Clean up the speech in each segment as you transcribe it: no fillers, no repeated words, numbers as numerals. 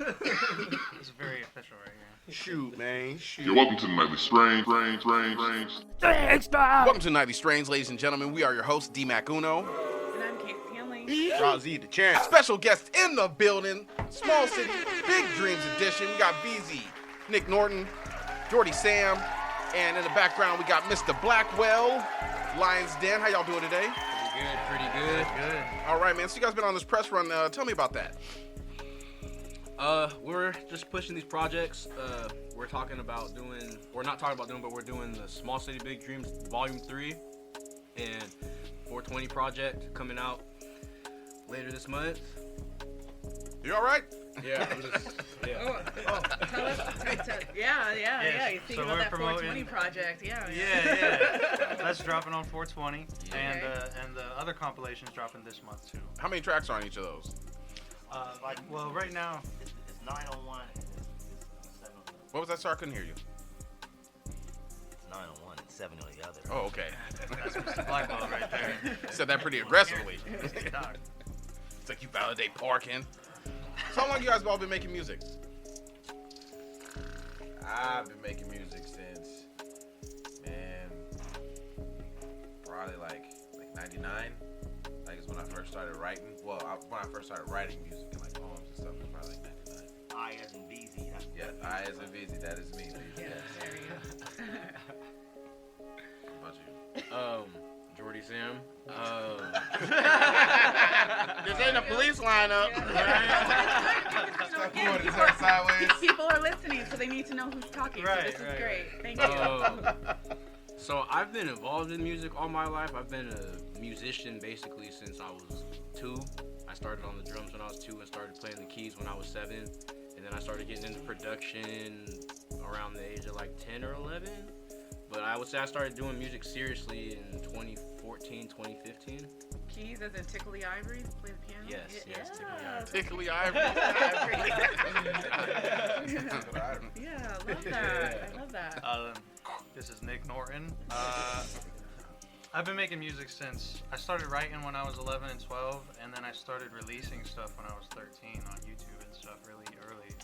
It's very official right here. Shoot, man. Shoot. You're welcome to the Nightly Strange. Welcome to Nightly Strange, ladies and gentlemen. We are your hosts, D Mac Uno. And I'm Keyz Stanley. Razi the Champ. Special guest in the building. Small City, Big Dreams Edition. We got Veezy, Nick Norton, Jordy Sam, and in the background we got Mr. Blackwell, Lion's Den. How y'all doing today? Pretty good. All right, man. So you guys been on this press run. Tell me about that. We're just pushing these projects. We're talking about doing, or not talking about doing, but we're doing the Small City Big Dreams Volume 3 and 420 project coming out later this month. You all right? Yeah, I'm just, yeah. Tell us. Yeah. You think So about we're that promoting- 420 project. Yeah. That's dropping on 420, Yeah. and the other compilation's dropping this month too. How many tracks are on each of those? Right now, It's 9 on one and it's 7 on the other. What was that, sir? I couldn't hear you. It's 9 on one and 7 on the other. Oh, okay. that's Mr. Blackwell right there. Said that pretty aggressively. Dog. It's like you validate parking. So how long you guys all been making music? I've been making music since, man, probably like 99. Like it's when I first started writing. Well, when I first started writing music and like poems and stuff, it was probably like 99. I as in Veezy. Yeah, I as a Veezy, that is me. Baby. Yeah, there you go. How about you? Jordy Sam. This ain't a police lineup. People are listening, so they need to know who's talking. Right, so this is right, great. Thank you. So I've been involved in music all my life. I've been a musician basically since I was 2. I started on the drums when I was 2 and started playing the keys when I was 7. And then I started getting into production around the age of like 10 or 11. But I would say I started doing music seriously in 2014, 2015. Keyz as in Tickly Ivory, play the piano. Yes, Tickly Ivory. Yeah, I love that. I love that. This is Nick Norton. I've been making music since I started writing when I was 11 and 12, and then I started releasing stuff when I was 13 on YouTube and stuff really early.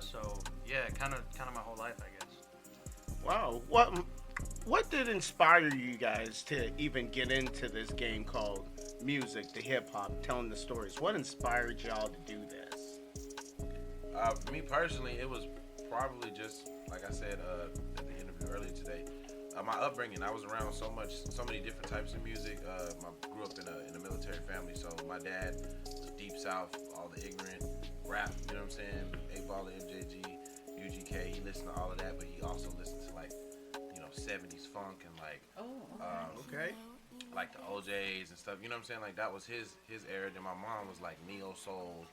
So yeah, kind of my whole life, I guess. Wow, what did inspire you guys to even get into this game called music, the hip hop, telling the stories? What inspired y'all to do this? For me personally, it was probably just like I said at the interview earlier today. My upbringing, I was around so many different types of music. I grew up in a military family, so my dad was deep south, all the ignorant rap, you know what I'm saying? 8-Ball, MJG, UGK. He listened to all of that, but he also listened to like, 70s funk and like, Okay. like the OJs and stuff. You know what I'm saying? Like that was his era. Then my mom was like neo soul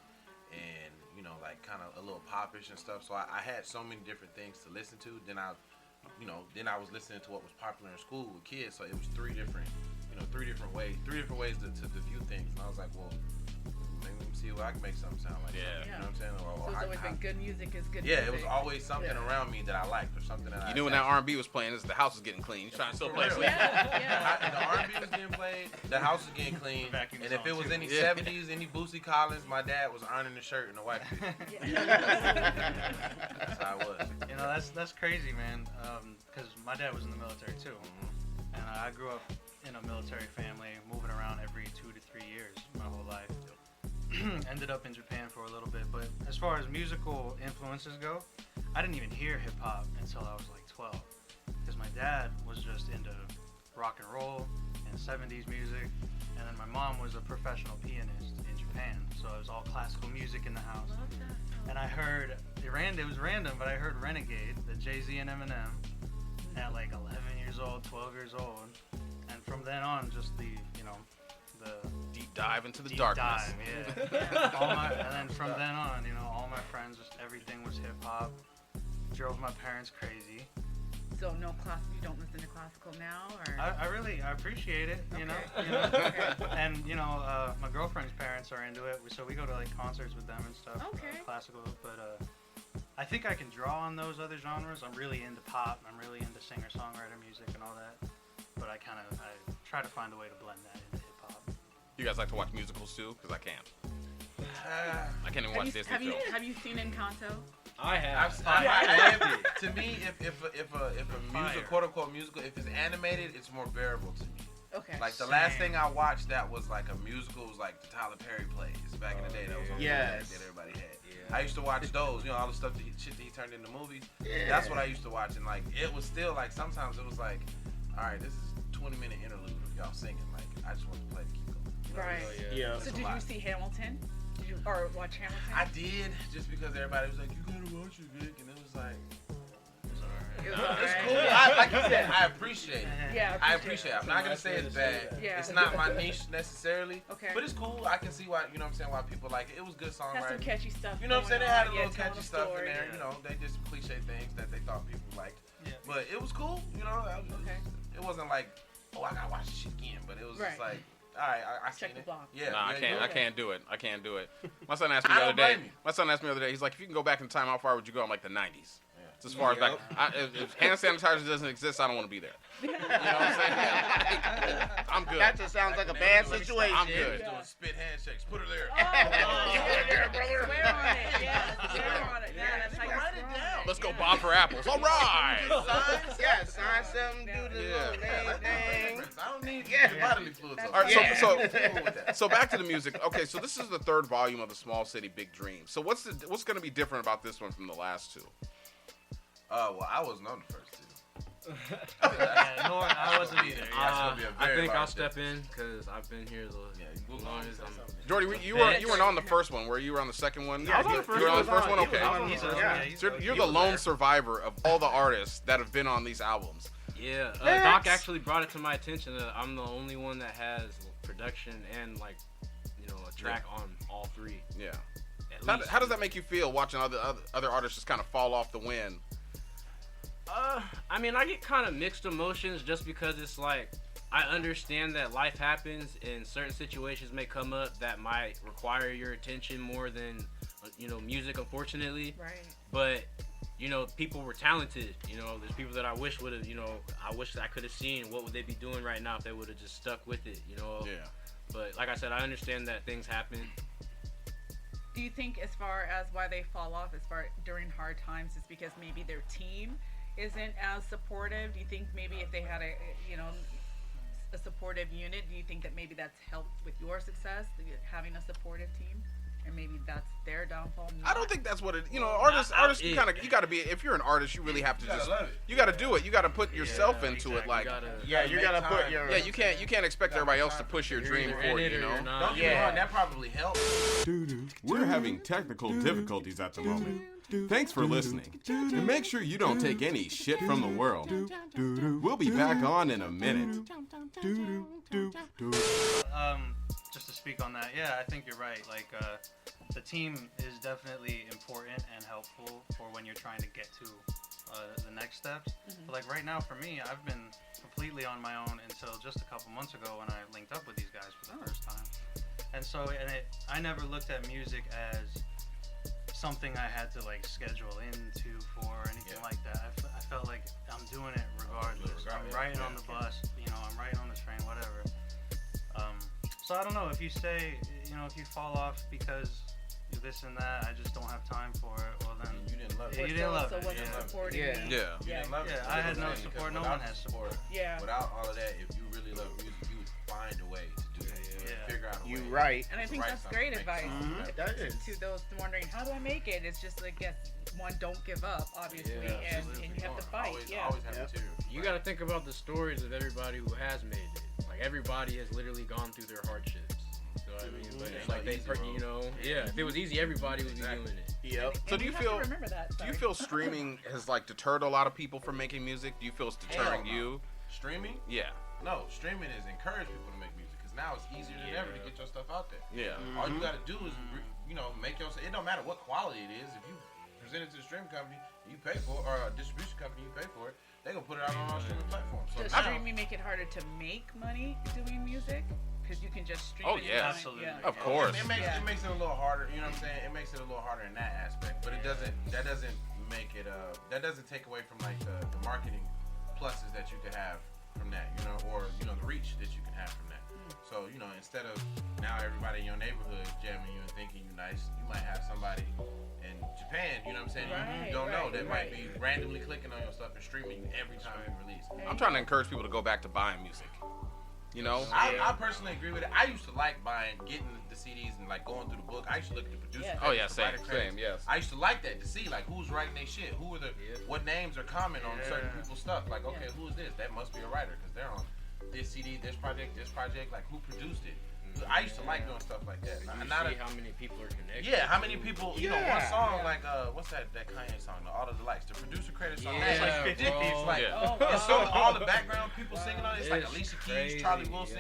and like kind of a little popish and stuff. So I had so many different things to listen to. Then I was listening to what was popular in school with kids. So it was three different ways to view things. And I was like, well, maybe let me see what I can make something sound like. Yeah. You know what I'm saying? So it's always been good music is good Yeah, music. it was always something around me that I liked or something that You knew when that R&B was playing, the house was getting clean. You trying to still play it? Yeah. The R&B was getting played, the house was getting clean, Vacuum and if song it was too. any 70s, any Boosie Collins, my dad was ironing the shirt in the white piece. That's how it was. That's crazy, man. Because my dad was in the military too, and I grew up in a military family, moving around every 2 to 3 years my whole life. Ended up in Japan for a little bit, but as far as musical influences go, I didn't even hear hip hop until I was like 12, because my dad was just into rock and roll and 70s music, and then my mom was a professional pianist in Japan, so it was all classical music in the house. And I heard, it was random, but I heard Renegade, the Jay-Z and Eminem, at like 11 years old, 12 years old, and from then on, just the Deep dive into the deep darkness. dive, yeah. And then from then on, all my friends, just everything was hip hop. Drove my parents crazy. So no class. You don't listen to classical now, or? I appreciate it, you know. Okay. And my girlfriend's parents are into it, so we go to like concerts with them and stuff. Okay. Classical, but I think I can draw on those other genres. I'm really into pop. I'm really into singer-songwriter music and all that. But I try to find a way to blend that into hip hop. You guys like to watch musicals too? Because I can't. I can't even watch Disney films. Have you seen Encanto? I have. To me, if a music, quote unquote musical, if it's animated, it's more bearable to me. Okay. Like the last thing I watched that was like a musical was like the Tyler Perry plays back in the day. That was on Yes. that everybody had. Yeah. I used to watch those, all the stuff shit that he turned into movies. Yeah. That's what I used to watch, and like it was still like sometimes it was like, all right, this is a 20-minute interlude of y'all singing. Like I just want to play the keep going. Right. Yeah. So did you see Hamilton? Did you watch Hamilton? I did, just because everybody was like, you gotta watch it, Vic, and it was like. It was It's alright. cool. Like you said, I appreciate it. Yeah. I appreciate it. I'm not gonna say it's bad. Yeah. It's not my niche necessarily. Okay. But it's cool. I can see why, why people like it. It was good Has some songwriting. catchy stuff. You know what I'm saying? They going had a on. little Yeah, telling catchy a stuff story. in there. They just cliche things that they thought people liked. Yeah. But it was cool. Okay. It wasn't like, oh, I gotta watch this shit again. But it was just Right. like, all right, I Check seen the it. block. Yeah. Nah, yeah, I can't do it. I can't do it. My son asked me I the other don't day. blame you. My son asked me the other day. He's like, if you can go back in time, how far would you go? I'm like the 90s. It's as far as Yep. back. If hand sanitizer doesn't exist, I don't want to be there. You know what I'm saying? I'm good. That just sounds like a bad I'm situation. I'm good. Doing spit handshakes. Put her there. Yeah, brother. Swear on it. Yeah, swear on it. Yeah, that's how you Write it swear on down. Let's go bob for apples. All right. Yeah, sign something, do the Yeah. little name thing. I don't need Yeah. bodily fluids. All right, Yeah. so Cool with that. so back to the music. Okay, so this is the third volume of the Small City Big Dreams. So what's going to be different about this one from the last two? Well, I wasn't on the first two. Yeah, Norton, I wasn't either. That's gonna be a I very think I'll large step in because I've been here Yeah, the longest. Jordy, you weren't on the first one. Were you on the second one? Yeah, I was on the first You were on one. the first one. He was Okay. on He's the- on- yeah. he's- So you're He the was lone there. survivor of all the artists that have been on these albums. Yeah, Next. Doc actually brought it to my attention that I'm the only one that has production and a track on all three. Yeah. At How, least. how does that make you feel watching other artists just kind of fall off the wind? I mean, I get kind of mixed emotions just because it's like I understand that life happens and certain situations may come up that might require your attention more than music, unfortunately. Right. But people were talented. There's people that I wish would have. I wish I could have seen what would they be doing right now if they would have just stuck with it. Yeah. But like I said, I understand that things happen. Do you think, as far as why they fall off, during hard times, is because maybe their team isn't as supportive? Do you think maybe if they had a supportive unit, do you think that maybe that's helped with your success, having a supportive team, and maybe that's their downfall? I don't think that's what it. Artists. You got to be. If you're an artist, you really have to just. love it. You got to do it. You got to put yourself into it. Exactly. Like, You gotta put your. yeah, you can't expect everybody else to push your dream You're for in you. it or you're not. Don't get me wrong, that probably helped. We're having technical difficulties at the moment. Thanks for listening. And make sure you don't take any shit from the world. We'll be back on in a minute. Just to speak on that, yeah, I think you're right. Like, the team is definitely important and helpful for when you're trying to get to the next steps. But like right now, for me, I've been completely on my own until just a couple months ago when I linked up with these guys for the first time. And so, I never looked at music as something I had to like schedule into for or anything like that. I felt like I'm doing it regardless. I'm riding on the bus, I'm riding on the train, whatever. So I don't know, if you say, if you fall off because this and that, I just don't have time for it, well then You didn't love it. you didn't love So it. wasn't Yeah. supporting Yeah. you. Yeah. You didn't love it. Yeah, I had no support. No one has support. Yeah. Without all of that, if you really love music, you would find a way to do that. You would Yeah. figure out a way. You right. And I think Write that's something, great make advice. something. Mhm. That is. To those wondering, how do I make it? It's just like, yes, one, don't give up, obviously, Yeah, and Absolutely. you have to fight. Always, Yeah. always have Yep. material. You got to think about the stories of everybody who has made it. Like everybody has literally gone through their hardships. So I mean, but it's like they, if it was easy, everybody would be doing it. Yep. So And do you have feel? to remember that? Do you Sorry. feel streaming has like deterred a lot of people from making music? Do you feel it's deterring Hell no. you? Streaming? Yeah. No, streaming is encourage people to make music because now it's easier than ever to get your stuff out there. Yeah. All you gotta do is, make your. It don't matter what quality it is. If you present it to the streaming company, you pay for it, or a distribution company, you pay for it. They gonna put it out on all streaming platforms. So Does now, streaming make it harder to make money doing music? Because you can just stream Oh, it. yeah. Absolutely. Of course. It makes it a little harder. You know what I'm saying? It makes it a little harder in that aspect, but that doesn't make it. That doesn't take away from like the marketing pluses that you could have from that, you know, or you know the reach that you can have from that. So you know, instead of now everybody in your neighborhood jamming you and thinking you nice, you might have somebody in Japan, you know what I'm saying? You don't know that might be randomly clicking on your stuff and streaming you every time you release. I'm trying to encourage people to go back to buying music. You know, I personally agree with it. I used to like getting the CDs and like going through the book. I used to look at the producer. Oh yeah, credits, the writer same, credits. yes. I used to like that to see like who's writing their shit, who are what names are common on certain people's stuff. Like, okay, who is this? That must be a writer because they're on this CD, this project. Like, who produced it? I used to like doing stuff like that. You Not see how many people are connected. Yeah, how many people? You know, one song like what's that Kanye song? All of the Lights. The producer credits on that like 50. It's like it's so all the background people singing on it. It's like Alicia Keys, Charlie Wilson.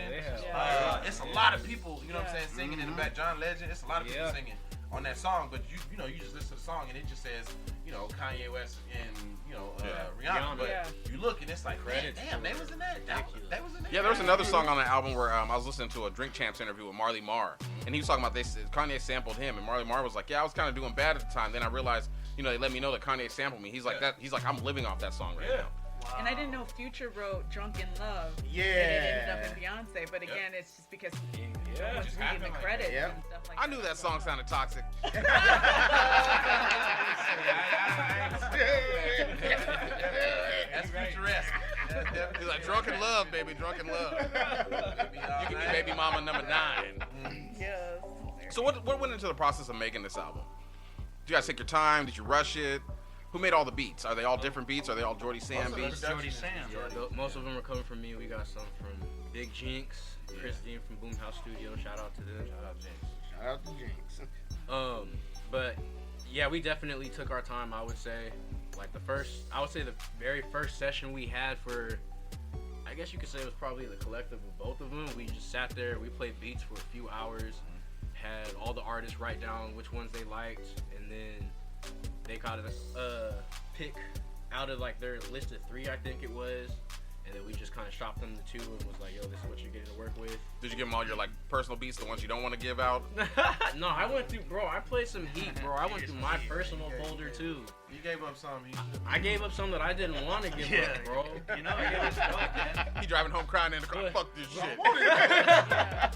It's a lot of people. You know what I'm saying? Singing in the back. John Legend. It's a lot of people singing on that song. But you know you just listen to the song and it just says Kanye West and Rihanna. But you look and it's like damn, they was in that. They was in that. Yeah, there was another song on that album where I was listening to a Drink Champs interview with Marley Marr, and he was talking about Kanye sampled him, and Marley Marr was like, yeah, I was kind of doing bad at the time. Then I realized, they let me know that Kanye sampled me. He's like that. He's like, I'm living off that song right now. Wow. And I didn't know Future wrote "Drunk in Love." Yeah. And it ended up in Beyonce, but again, it's just because no one's reading the credits and stuff like that. I knew that song sounded toxic. That's futuresque. He's like, drunk in love, baby, drunk in love. You can be baby mama number 9. Yes. So what went into the process of making this album? Did you guys take your time? Did you rush it? Who made all the beats? Are they all different beats? Are they all Jordy Sam beats? Jordy Sam. Most of them are coming from me. We got some from Big Jinx, Christine from Boomhouse Studio. Shout out to them. Shout out to Jinx. But yeah, we definitely took our time. I would say, like the very first session we had for, I guess you could say it was probably the collective of both of them. We just sat there, we played beats for a few hours, had all the artists write down which ones they liked, and then they kind of pick out of like their list of 3, I think it was. And then we just kind of shopped them the 2 and was like, yo, this is what you're getting to work with. Did you give them all your like personal beats, the ones you don't want to give out? No, I went through, bro. I played some heat, bro. I went through my personal folder too. You gave up some. I gave up some that I didn't want to give up, bro. It was dope, man. He driving home crying in the car. Fuck this shit. I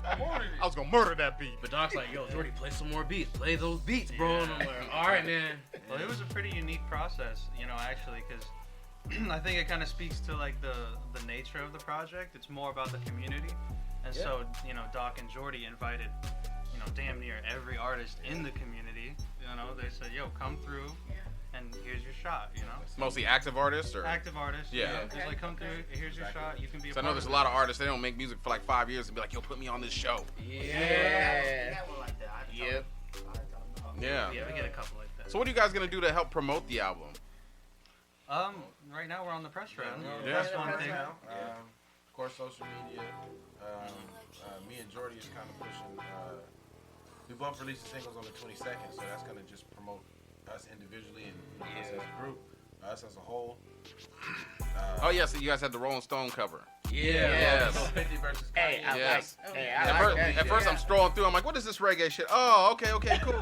was gonna murder that beat. But Doc's like, yo, Jordy, play some more beats. Play those beats, bro. And I'm like, all right, man. Well, it was a pretty unique process, actually, because I think it kind of speaks to like the nature of the project. It's more about the community, and so Doc and Jordy invited damn near every artist in the community. They said, yo, come through, and here's your shot. Mostly active artists or active artists. Yeah. It's like, come through, here's your shot. You can be. So I know there's a lot of artists. They don't make music for like 5 years and be like, yo, put me on this show. Yeah. One like that. Yep. Yeah, we get a couple like that. So what are you guys gonna do to help promote the album? Right now we're on the press run. Yeah. That's one thing. Of course, social media. Me and Jordy is kind of pushing. We both released singles on the 22nd, so that's gonna just promote us individually and us as a group, us as a whole. Oh yeah, so you guys had the Rolling Stone cover. Yeah. Yes. So 50 versus Hey, Kanye. Yes. I like that. At first I'm strolling through. I'm like, what is this reggae shit? Oh, okay, cool.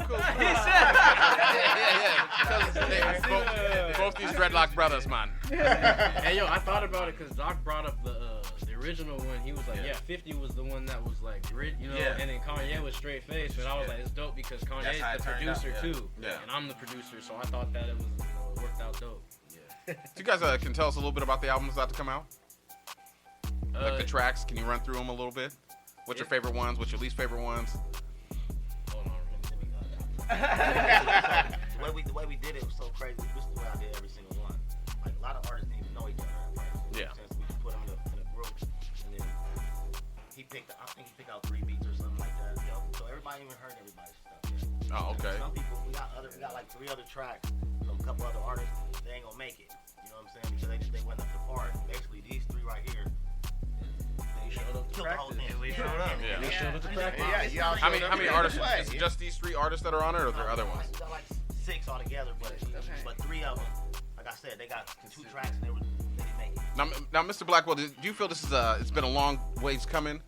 Yeah. Both these dreadlock brothers, man. Hey, yo, I thought about it because Doc brought up the original one. He was like, 50 was the one that was like grit, and then Kanye was straight face. And I was like, it's dope because Kanye's the producer too. Yeah. And I'm the producer, so I thought that it was it worked out dope. So you guys can tell us a little bit about the albums about to come out? Like the tracks, can you run through them a little bit? What's your favorite ones? What's your least favorite ones? Hold on, The way we did it was so crazy. This is the way I did every single one. Like a lot of artists didn't even know each other at first. Yeah. So we just put them in a group, and then I think he picked out 3 beats or something like that. So everybody even heard everybody's stuff. Yeah. Oh, okay. Some people we got like 3 other tracks from a couple other artists. They ain't gonna make it. You know what I'm saying? Because they went up the par. Basically, these 3 right here. They showed up to practice. We showed up. Yeah. They showed up to practice. How many artists? Is it just these 3 artists that are on it, or are there other ones? We got like 6 altogether, but 3 of them, like I said, they got 2 tracks and they didn't make it. Now, Mr. Blackwell, do you feel this is it's been a long ways coming?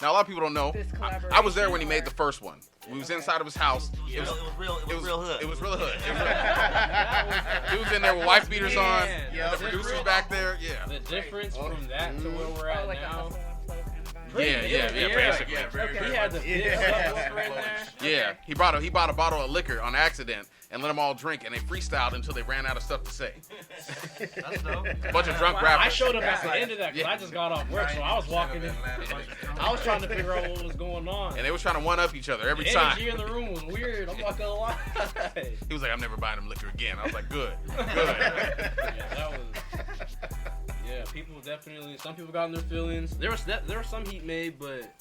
Now, a lot of people don't know. This I was there when he collaboration made the first one. We was inside of his house. It was real hood. It was real hood. He was in there with wife beaters on. Yeah. The producers back there. Yeah. The difference from that to where we're at like a now. hustle and flow kind of vibe. Basically. He had the big subwoofer in there. Yeah, he bought a bottle of liquor on accident and let them all drink, and they freestyled until they ran out of stuff to say. That's dope. A bunch of drunk rappers. I showed up at the end of that because I just got off work, so I was walking in. I was trying to figure out what was going on. And they was trying to one-up each other every The time. energy in the room was weird. I'm not gonna lie. He was like, I'm never buying them liquor again. I was like, good. Yeah, that was. Yeah, people definitely. Some people got in their feelings. There was some heat made, but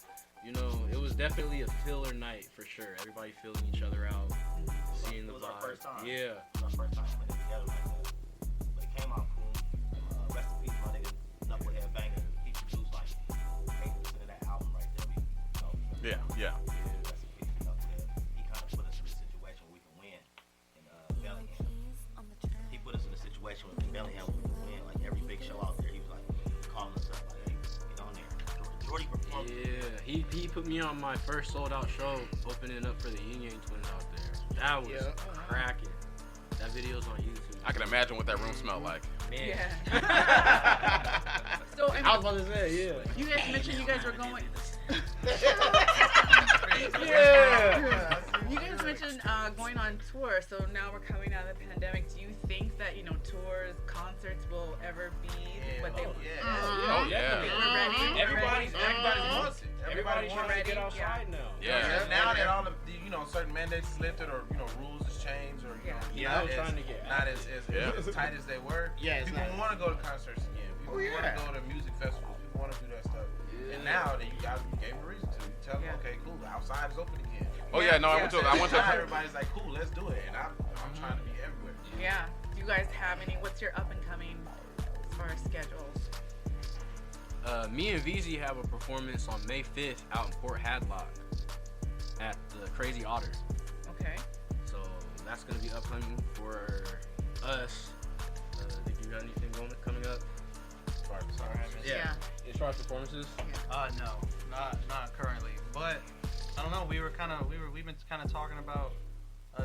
you know, it was definitely a filler night for sure. Everybody feeling each other out, seeing the It was our vibe. first time. Yeah. It was our first time putting it together like that. But it came out cool. Rest in peace, my nigga Knucklehead Banger. He produced like 80% of that album right there. Yeah. Rest in peace to Knucklehead. He kind of put us in a situation where we can win in Bellingham. He put us in a situation where in Bellingham we could win. Like every big show out there, he was like calling us up like, hey, get on there. Jordy performed. Yeah, he put me on my first sold out show, opening up for the Yin Yang Twins out there. That was cracking. That video's on YouTube. I can imagine what that room smelled like. Man. Yeah. So, I was about to say, yeah. you guys mentioned you guys were going. Yeah. You guys mentioned going on tour, so now we're coming out of the pandemic. Do you think that tours, concerts will ever be what they? Oh, yeah. We're ready. Everybody's wants it. Everybody's trying to ready. get outside now. Yeah. Now that all the certain mandates is lifted or rules has changed or Yeah, not, trying to get not as tight as they were. Yeah, it's people not. want to go to concerts again. People want to go to music festivals. People want to do that stuff. And now that you gave them a reason to, you tell them, okay, cool, outside is open again. Oh yeah, no, I went to. Now everybody's like, cool, let's do it, and I'm trying to be everywhere. Yeah. Do you guys have any? What's your up and coming as far as schedules? Me and Veezy have a performance on May 5th out in Port Hadlock at the Crazy Otter. Okay. So that's gonna be upcoming for us. Think you got anything coming up? Yeah. As far as performances, No, not currently. But I don't know. We've been kind of talking about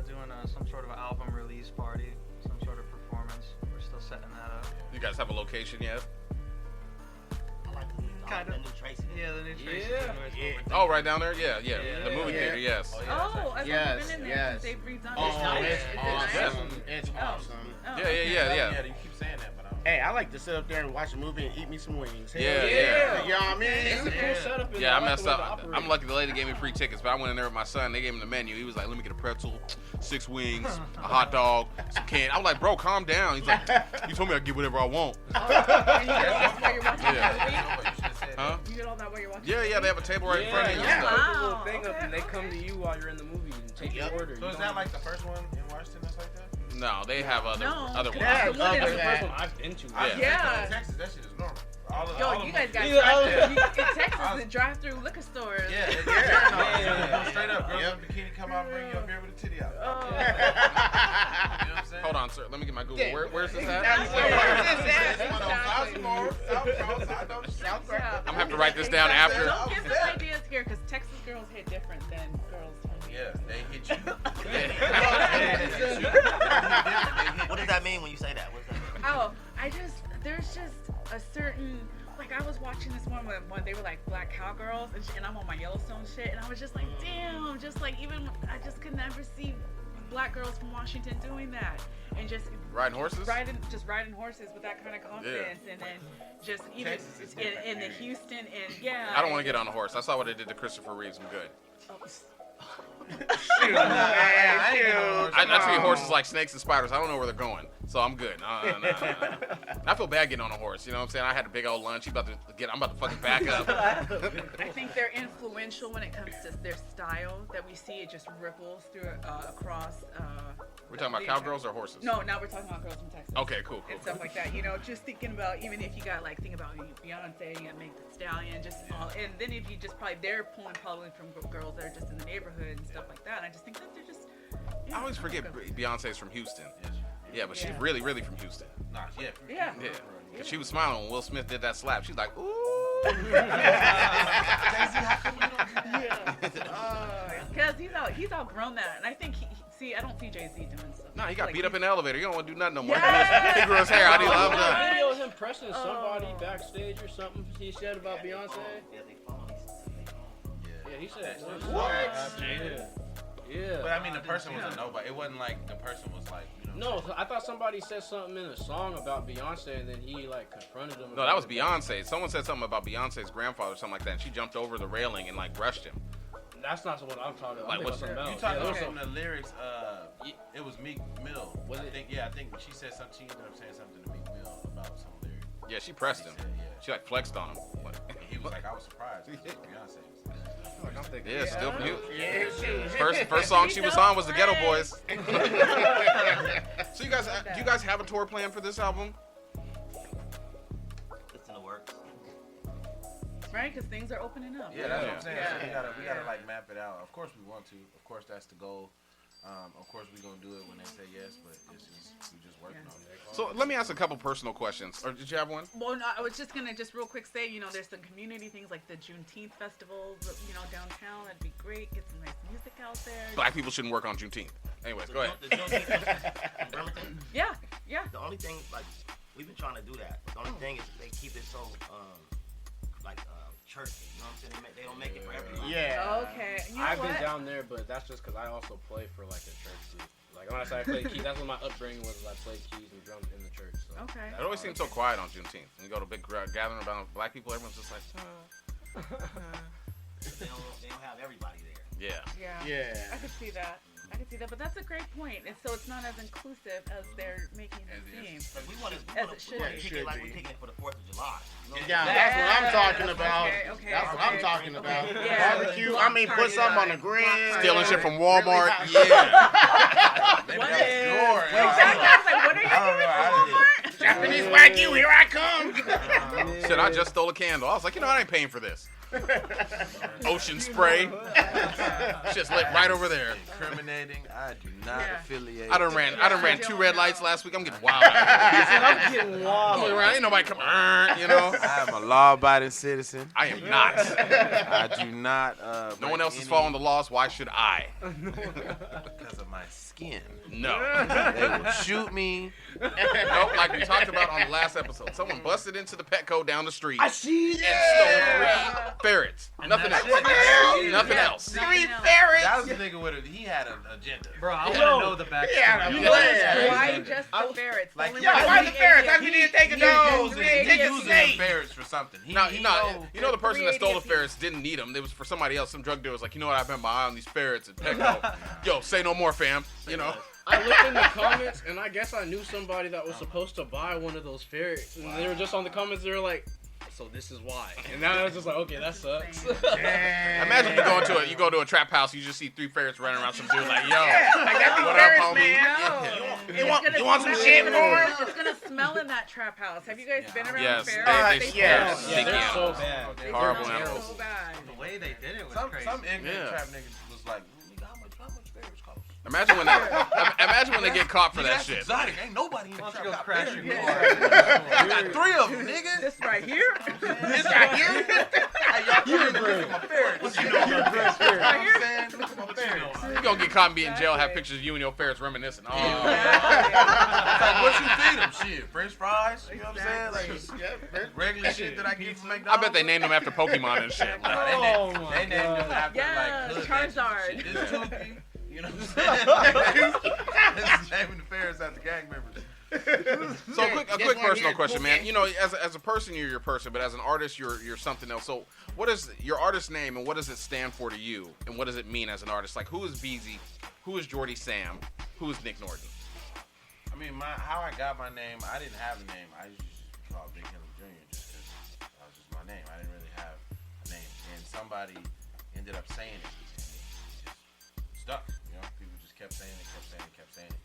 doing some sort of album release party, some sort of performance. We're still setting that up. You guys have a location yet? I like Kind the of. new Tracy. Yeah, the new Tracy. Yeah. Oh, right down there. Yeah. The movie theater. Yes. Oh, I've never been in there Yes. since they've redone Oh, it. it's Is it awesome. nice? It's Oh. awesome. Oh, Yeah. Yeah, you keep saying that, but Hey, I like to sit up there and watch a movie and eat me some wings. Hell Yeah. You know what I mean? it's a cool setup. in Yeah, I there. like messed the way up. they operate. I'm lucky the lady gave me free tickets, but I went in there with my son. They gave him the menu. He was like, let me get a pretzel, 6 wings, a hot dog, some candy. I was like, bro, calm down. He's like, you told me I'd get whatever I want. And you did this while you're watching Yeah. the movie? you should have said Huh? You did all that while you're watching Yeah, they have a table right in front of you. Yeah. and stuff. Put a little Wow, thing up okay, and they come to you while you're in the movie and take your order. So is that like the first one in Washington that's like that? No, they have other No. ones. Yeah, The one other in- the first one I've been to? Yeah. Yeah. In Texas, that shit is normal. All Yo, of you them- guys got Yeah, drive-through. In Texas, the drive-through liquor stores. Yeah, Yeah. Straight up, girls in bikini come out and bring you a beer with a titty out. Oh. You know what I'm saying? Hold on, sir. Let me get my Google. Where's this at? Yeah. I'm gonna have to write this down after. Don't give us ideas here, because Texas girls hit different than girls from here. Yeah, they hit you. What does that mean when you say that? What does that mean? Oh, there's just a certain, like I was watching this one when they were like black cowgirls, and I'm on my Yellowstone shit, and I was just like, damn, just like even, I just could never see black girls from Washington doing that. And just Riding horses? riding horses with that kind of confidence, and then just even Texas is in different, the period. Houston and yeah. I don't want to get on a horse. I saw what they did to Christopher Reeves. I'm good. I treat horses like snakes and spiders. I don't know where they're going, so I'm good. No. I feel bad getting on a horse. You know what I'm saying? I had a big old lunch. I'm about to fucking back up. I think they're influential when it comes to their style. That we see it just ripples through across. We're talking about cowgirls or horses? No, now we're talking about girls from Texas. Okay, cool. And stuff like that. Just thinking about, even if you got think about Beyonce and Meg Thee Stallion, just all, and then if you just they're pulling probably from girls that are just in the neighborhood and stuff like that. And I just think that they're just. I always forget Beyonce's from Houston. Yeah, but she's really, really from Houston. Nah, Yeah. Yeah. Because she was smiling when Will Smith did that slap. She's like, ooh. Because he's outgrown that, and I think I don't see Jay-Z doing stuff. No, he got like beat up in the elevator. You don't want to do nothing no more. Yes. He grew his hair out. He loved that. Video of him pressing somebody backstage or something. He said about Beyonce. Yeah, he said. What? Yeah. But I mean, the person was a nobody. It wasn't like the person was like, No, I thought somebody said something in a song about Beyonce, and then he like confronted him. No, that was Beyonce. Someone said something about Beyonce's grandfather or something like that, and she jumped over the railing and like brushed him. That's not what I'm talking about. Like, I'm what's thinking about You something talking else. about some of the lyrics? It was Meek Mill. Was it? I think she said something. She ended up saying something to Meek Mill about some lyrics. Yeah, she pressed him. Said, yeah. She like flexed on him. Like, And he was like, I was surprised. Beyonce was I'm thinking. yeah, still. Yeah. First song she was on was the Ghetto Boys. So do you guys have a tour plan for this album? It's in the works. Right, because things are opening up. Yeah, that's what I'm saying. Yeah. So we gotta like map it out. Of course we want to. Of course that's the goal. Of course we're gonna do it when they say yes, but we're just working on it. So let me ask a couple personal questions. Or did you have one? Well, no, I was just gonna real quick say, there's some community things like the Juneteenth festival, downtown. That'd be great. Get some nice music out there. Black people shouldn't work on Juneteenth. Anyways, go ahead. The Juneteenth in Burlington. Yeah. The only thing, like, we've been trying to do that. The only thing is they keep it so, churchy. You know what I'm saying? They don't make it for everyone. Yeah. Okay. You know I've what? been down there, but that's just because I also play for like a church group. Like when I say I played Keyz, that's what my upbringing was. I played Keyz and drummed in the church. So Okay. It always seems so quiet on Juneteenth. When you go to a big gathering about black people, everyone's just like, They don't have everybody there. yeah. Yeah. Yeah. I could see that. But that's a great point. And so it's not as inclusive as they're making it seem. But we want to As it should be. kick it like we're kicking it for the 4th of July. You know what I'm Yeah, saying? that's what I'm talking about. Okay, That's what I'm okay. talking about. Yeah. Barbecue. I mean, put something on the grill. Stealing shit from Walmart. Really Yeah. Maybe What that's is- your. Exactly. I was like, what are you doing for Walmart? Japanese Wagyu, here I come. Shit, I just stole a candle. I was like, I ain't paying for this. Ocean spray. Shit's lit right over there. Incriminating. I do not Yeah. affiliate. I done ran 2 red lights last week. I'm getting wild. I'm getting wild. Ain't nobody come, I am a law-abiding citizen. I am not. I do not. No one else is following the laws. Why should I? because of my skin. No. They will shoot me. Nope, like we talked about on the last episode. Someone busted into the Petco down the street and see stole 3 ferrets. Nothing else. Nothing else. 3 That ferrets. was the nigga with it. He had an agenda. Bro, I want to know the backstory. Yeah, You you know know what's that. crazy? Why just the ferrets? like, Only yeah, one Why thing the ferrets? is- How you didn't take a He dose? using, Take he a using the steak. ferrets for something. No, He the person that stole the 380 ferrets didn't need them. It was for somebody else. Some drug dealer was like, you know what? I've been my eye on these ferrets at Petco. Yo, say no more, fam. You know. I looked in the comments, and I guess I knew somebody that was supposed to buy one of those ferrets, and they were just on the comments. They were like, "So this is why." And now I was just like, "Okay, that sucks." Imagine you go to a trap house, you just see 3 ferrets running around some dude like, yo, I got these what ferrets, up, homie? man. No. You want some shit for him? It's gonna smell in that trap house. Have you guys been around Yes, ferrets? they yes. stink Yeah, they're so animals. bad. They Horrible smell animals. so bad. The way they did it was Some crazy. ignorant Yeah. trap niggas was like, nigga, how much ferrets cost? Imagine when they get caught for that That's shit. exotic. Ain't nobody in the Why don't trap you go got crash ferrets. your I car? got 3 of them, nigga. This right here. This right here? Hey, y'all come in and look at my ferrets. What you know about ferrets? You know what I'm saying? Look at my ferrets. You gonna get caught and be in jail, have pictures of you and your ferrets reminiscing. Oh, Like, what you feed them? Shit, French fries? You know what I'm saying? Like, regular shit that I get from I McDonald's. bet they named them after Pokemon and shit. Nah, they named them after, Yes, like, hood Charizard. names and shit. This Tukey. You know what I'm saying? This is naming the ferrets after gang members. So a quick personal question, man. You know, as a person, you're your person, but as an artist, you're something else. So what is your artist name, and what does it stand for to you, and what does it mean as an artist? Like, who is Veezy? Who is Jordy Sam? Who is Nick Norton? I mean, how I got my name, I didn't have a name. I used to just be called Big Hillary Jr. just because that was just my name. I didn't really have a name. And somebody ended up saying it, and it just stuck. You know, people just kept saying it, kept saying it, kept saying it.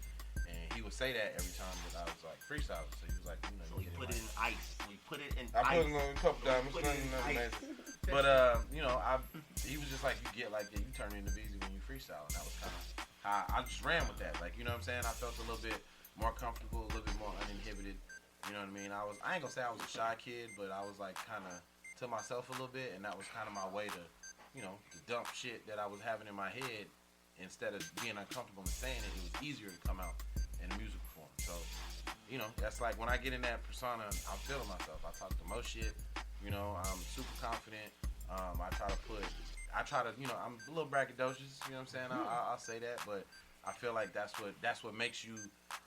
And he would say that every time that I was like freestyling. So he was like, you know, So we put it in ice. We put it in I ice. put it in a couple times. Put it in ice. But you know, he was just like, you get like that. You turn into Veezy when you freestyle, and that was kind of how I just ran with that. Like, you know what I'm saying? I felt a little bit more comfortable, a little bit more uninhibited. You know what I mean? I ain't gonna say I was a shy kid, but I was like kind of to myself a little bit, and that was kind of my way to, you know, to dump shit that I was having in my head. Instead of being uncomfortable and saying it, it was easier to come out in a musical form. So, you know, that's like when I get in that persona, I'm feeling myself. I talk the most shit. You know, I'm super confident. I try to, you know, I'm a little braggadocious. You know what I'm saying? I'll say that, but I feel like that's what makes you,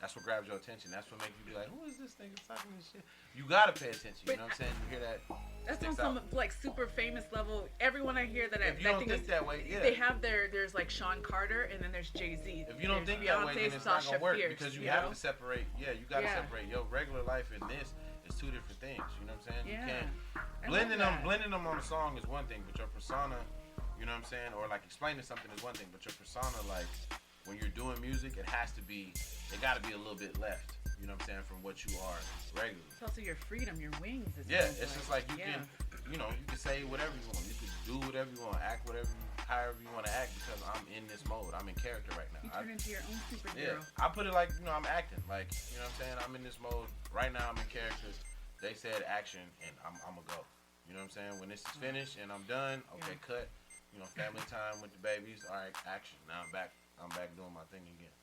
that's what grabs your attention. That's what makes you be like, who is this nigga talking this shit? You gotta pay attention. You know what I'm saying? You hear that? That's on some like super famous level. Everyone I hear that If you don't think that way, yeah. They have there's like Sean Carter and then there's Jay-Z. If you don't think that way, then it's not gonna work because you have to separate. Yeah, you gotta separate your regular life and this is two different things. You know what I'm saying? Yeah. You can't blending them on a song is one thing, but your persona, you know what I'm saying, or like explaining something is one thing, but your persona, like when you're doing music, it gotta be a little bit left. You know what I'm saying, from what you are regularly. It's also your freedom, your wings. It's just like you can, you know, you can say whatever you want. You can do whatever you want, act however you want to act because I'm in this mode. I'm in character right now. You turn into your own superhero. Yeah, I put it like, you know, I'm acting. Like, you know what I'm saying? I'm in this mode. Right now I'm in character. They said action and I'm going to go. You know what I'm saying? When this is finished and I'm done, okay, cut. You know, family time with the babies. All right, action. Now I'm back doing my thing again.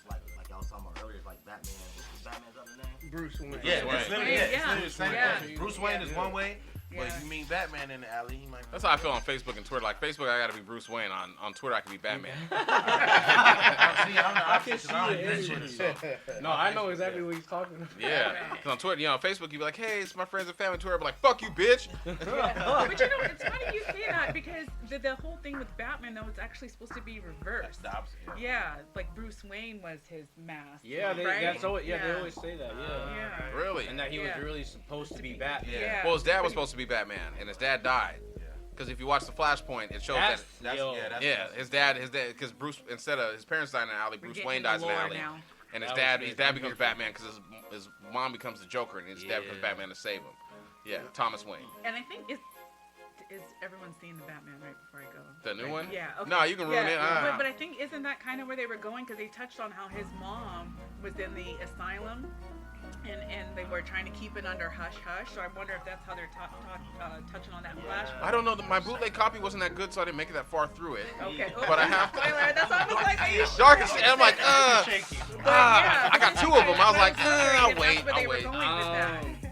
Like y'all was talking about earlier, like Batman. What's Batman's other name? Bruce Wayne. Yeah, it's literally the same Yeah. thing. Bruce Wayne is one way, but you mean Batman in the alley, he might That's how I feel on Facebook and Twitter. Like Facebook, I gotta be Bruce Wayne. On Twitter, I can be Batman. I can see it. No, I know exactly what he's talking about. Yeah, because on Twitter, you know, on Facebook, you be like, "Hey, it's my friends and family." Twitter, be like, "Fuck you, bitch." But you know, it's funny you say that because the whole thing with Batman, though, it's actually supposed to be reversed. That's the opposite. Yeah, like Bruce Wayne was his mask. Yeah, they always say that. Yeah. Really? And that he was really supposed to be Batman. Yeah. Well, his dad was supposed to be Batman, and his dad died. Because if you watch the Flashpoint, it shows his dad, because Bruce, instead of his parents died in an alley, Bruce Wayne dies in an alley, and his dad becomes Batman because his mom becomes the Joker, and his dad becomes Batman to save him. Yeah, Thomas Wayne. And I think is everyone seen the Batman right before I go? The new one? Yeah. Okay. No, you can ruin it. But I think isn't that kind of where they were going? Because they touched on how his mom was in the asylum. And they were trying to keep it under hush hush, so I wonder if that's how they're touching on that flashpoint. I don't know. My bootleg copy wasn't that good, so I didn't make it that far through it. Okay. But I have to. Spoiler, that's why I was like, are you sure? Dark and I'm like, I got two of them. I was like, I'll wait.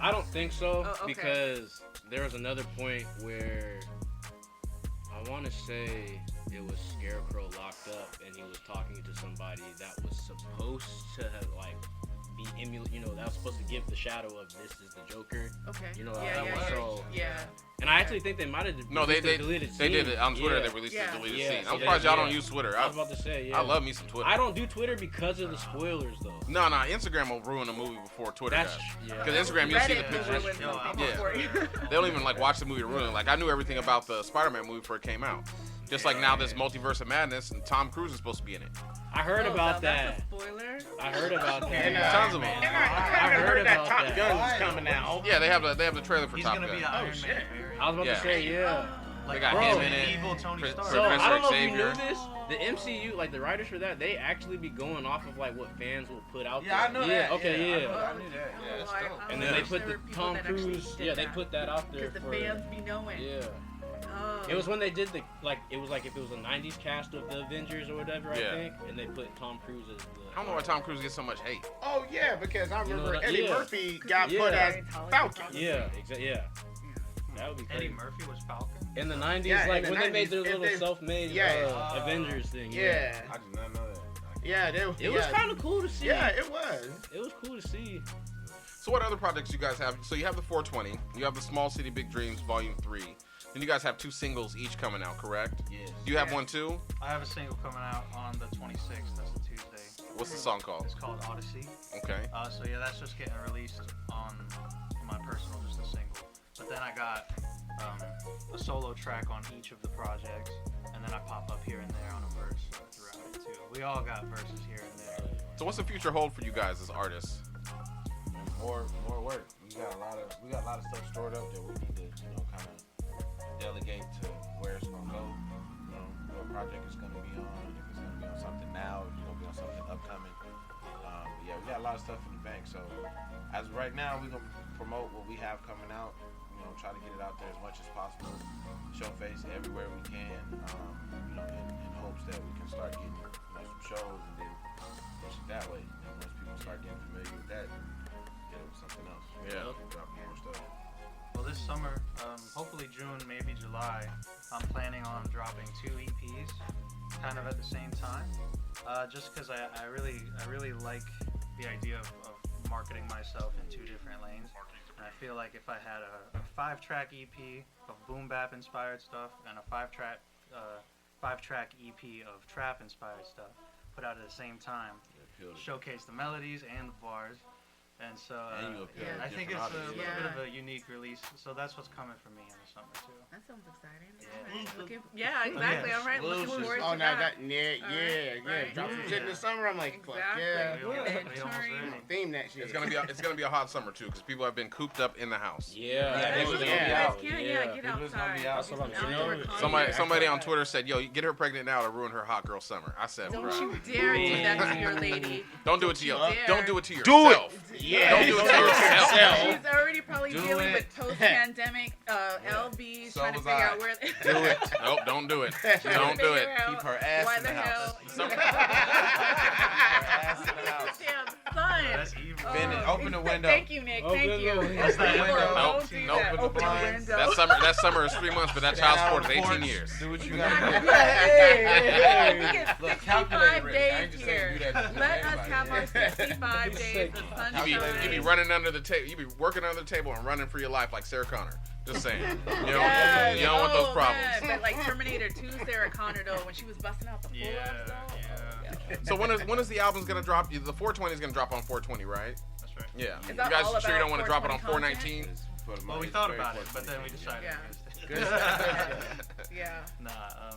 I don't think so okay. because there was another point where I want to say it was Scarecrow locked up and he was talking to somebody that was supposed to have be that was supposed to give the shadow of this is the Joker. Okay. You know that was so. Yeah. And I actually think they might have deleted scene. They did it on Twitter. They released the deleted scene. So I'm surprised y'all don't use Twitter. I was about to say, I love me some Twitter. I don't do Twitter because of the spoilers though. No, Instagram will ruin a movie before Twitter does. Because Instagram, you see the pictures. They don't even watch the movie to ruin it. Like I knew everything about the Spider-Man movie before it came out. Just like now, this Multiverse of Madness, and Tom Cruise is supposed to be in it. I heard about that. That's a spoiler. I heard about that. And tons of them. I heard that Top Gun's coming out. Yeah, they have the trailer for Top Gun. He's gonna be Iron Man. I was about to say, They got him in it. Evil Tony Stark. So I don't know if you knew this. The MCU, the writers for that, they actually be going off of what fans will put out there. I know that. Okay, I knew that. Yeah, it's dope. And then they put the Tom Cruise. Yeah, they put that out there because for the fans be knowing. Yeah. It was when they did it was like if it was a 90s cast of the Avengers or whatever, I think, and they put Tom Cruise as the... I don't know why Tom Cruise gets so much hate. Oh, yeah, because I remember Eddie Murphy got put as Falcon. Yeah, exactly, yeah. That would be crazy. Eddie Murphy was Falcon? In the 90s, when they made their little self-made Avengers thing. Yeah. I did not know that. Yeah, it was kind of cool to see. Yeah, it was. It was cool to see. So what other projects you guys have? So you have the 420, you have the Small City Big Dreams Volume 3. Then you guys have 2 singles each coming out, correct? Yes. Do you have one too? I have a single coming out on the 26th. That's a Tuesday. What's the song called? It's called Odyssey. Okay. So that's just getting released on my personal, just a single. But then I got a solo track on each of the projects, and then I pop up here and there on a verse throughout it too. We all got verses here and there. So what's the future hold for you guys as artists? More work. We got a lot of stuff stored up that we need to kind of delegate to where it's gonna go. What project it's gonna be on, if it's gonna be on something now, if it's gonna be on something upcoming. We got a lot of stuff in the bank. So as of right now, we're gonna promote what we have coming out. You know, try to get it out there as much as possible. Show face everywhere we can. You know, in hopes that we can start getting some shows and then push it that way. And once people start getting familiar with that, get it with something else. Yeah. Drop more stuff. Well, this summer, hopefully June, maybe July, I'm planning on dropping 2 EPs, kind of at the same time. Just because I really like the idea of marketing myself in 2 different lanes. And I feel like if I had a 5-track EP of boom bap inspired stuff and a 5-track EP of trap inspired stuff put out at the same time, showcase the melodies and the bars. And so I think it's a little bit of a unique release. So that's what's coming for me in the summer too. That sounds exciting. Yeah. Exactly. All right, looking forward to that. Drop some shit in the summer. I'm like, fuck yeah. Theme that shit. It's gonna be a hot summer too, because people have been cooped up in the house. Get outside. Somebody on Twitter said, "Yo, get her pregnant now to ruin her hot girl summer." I said, "Don't bro, you dare do that to your lady." Don't do it to yourself. Don't do it to Do yourself. it. Yeah. Don't do it to yourself. She's already probably dealing with post-pandemic LBs, trying to figure out where. Do it. Nope, don't do it. Don't do it. Keep her ass in the house. That's evil. Open the window. Thank you, Nick. Thank you. That's the window. Nope. Open the window. That summer is 3 months, but that child support is 18 years. Do what you gotta do. We get Look, 65 days just here. saying do that to Let us anybody. have our 65 days of sunshine. You be running under the table. You be working under the table and running for your life like Sarah Connor. Just saying. You don't want those problems. Man. But like Terminator 2 Sarah Connor though, when she was busting out the pull-ups though. So when is the album's gonna drop? The 420 is gonna drop on 420, right? That's right. Yeah. Is You that guys all sure you don't about want to drop it on 420 419? Well, we thought about it, but then we decided Yeah. against it. Yeah. Nah.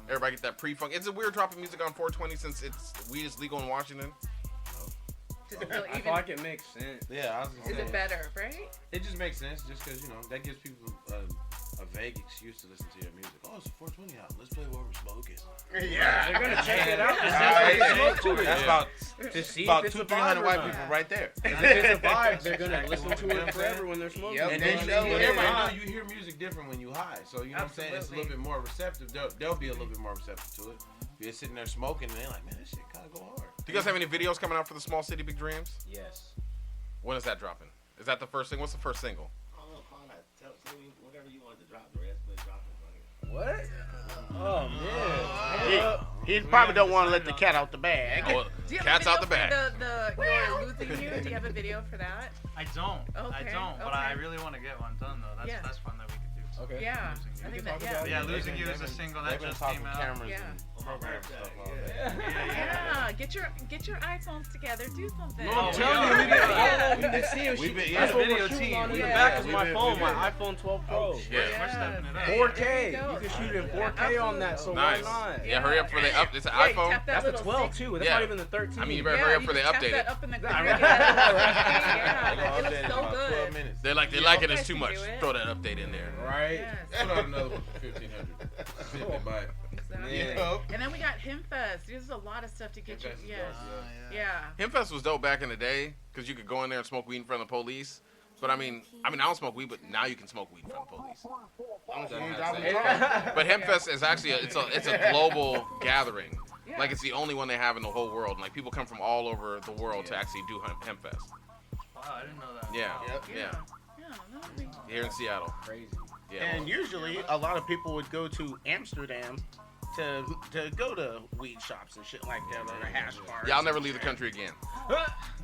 Everybody get that pre-funk. Is it weird dropping music on 420 since weed is legal in Washington? Does it feel I feel like it makes sense. Yeah, I was gonna Is say, it better, right? it just makes sense just because, that gives people a vague excuse to listen to your music. Oh, it's a 420 album. Let's play what we're smoking. Yeah. They're gonna check it out to That's about to see about if it's a 200-300 vibe or white not. people right there. If it's a vibe, they're gonna listen to it forever when they're smoking. Yep. And They then show it. everybody know you hear music different when you high. So you know what I'm saying? It's a little bit more receptive. They'll be a little bit more receptive to it. If you're sitting there smoking and they're like, man, this shit kind of go hard. Do you guys have any videos coming out for the Small City Big Dreams? Yes. When is that dropping? Is that the first thing? What's the first single? I don't know, Conrad. Tell me whatever you wanted to drop, the rest, but drop it. What? Oh man. He probably don't want to let the cat out the bag. Oh, Do you have cat's a out video the bag. for You're Losing You? Do you have a video for that? I don't. Okay, But I really want to get one done though. That's fun that we could do. Okay. Yeah. Losing I You. think that, yeah. Yeah, Losing You is a single that They've been just talking came out. cameras Yeah. and programs and stuff all day. Yeah, get your iPhones together. Do something. No, Oh, I'm telling you, we been following the see if We've been- she. yeah. That's what Video we're shooting team. on. In the Yeah. back is We've my been- phone, we've my been- iPhone 12 Pro. Yeah. We're stepping it up. 4K. There you go. You can shoot it in 4K on that. So Nice. why not? Yeah, hurry up for the up. It's an Yeah, you iPhone. tap that That's a little 12 stick. too. That's Yeah. not even the 13. I mean, you better hurry up for you the just tap update that it. up in the Nah, computer. Yeah, it looks so 12 good. minutes. They like Yeah, it you is guys too can much. do it. Throw that update in there. Right. Yes. Put out another one for 1,500. Sit and buy it. Exactly. Yeah. And then we got Hempfest. There's a lot of stuff to get you. Hempfest is Yeah. dope, Yeah. Hempfest was dope back in the day because you could go in there and smoke weed in front of the police. But I mean, I don't smoke weed, but now you can smoke weed in front of the police. But Hempfest is actually it's a global gathering. Yeah. Like it's the only one they have in the whole world. And, like people come from all over the world to actually do Hempfest. Wow, I didn't know that. Yeah, Yep. yeah, Yeah. No, I mean, here in Seattle. Crazy. Yeah, And usually, a lot of people would go to Amsterdam to go to weed shops and shit like that, or the hash bars. yeah, I'll never leave the country again.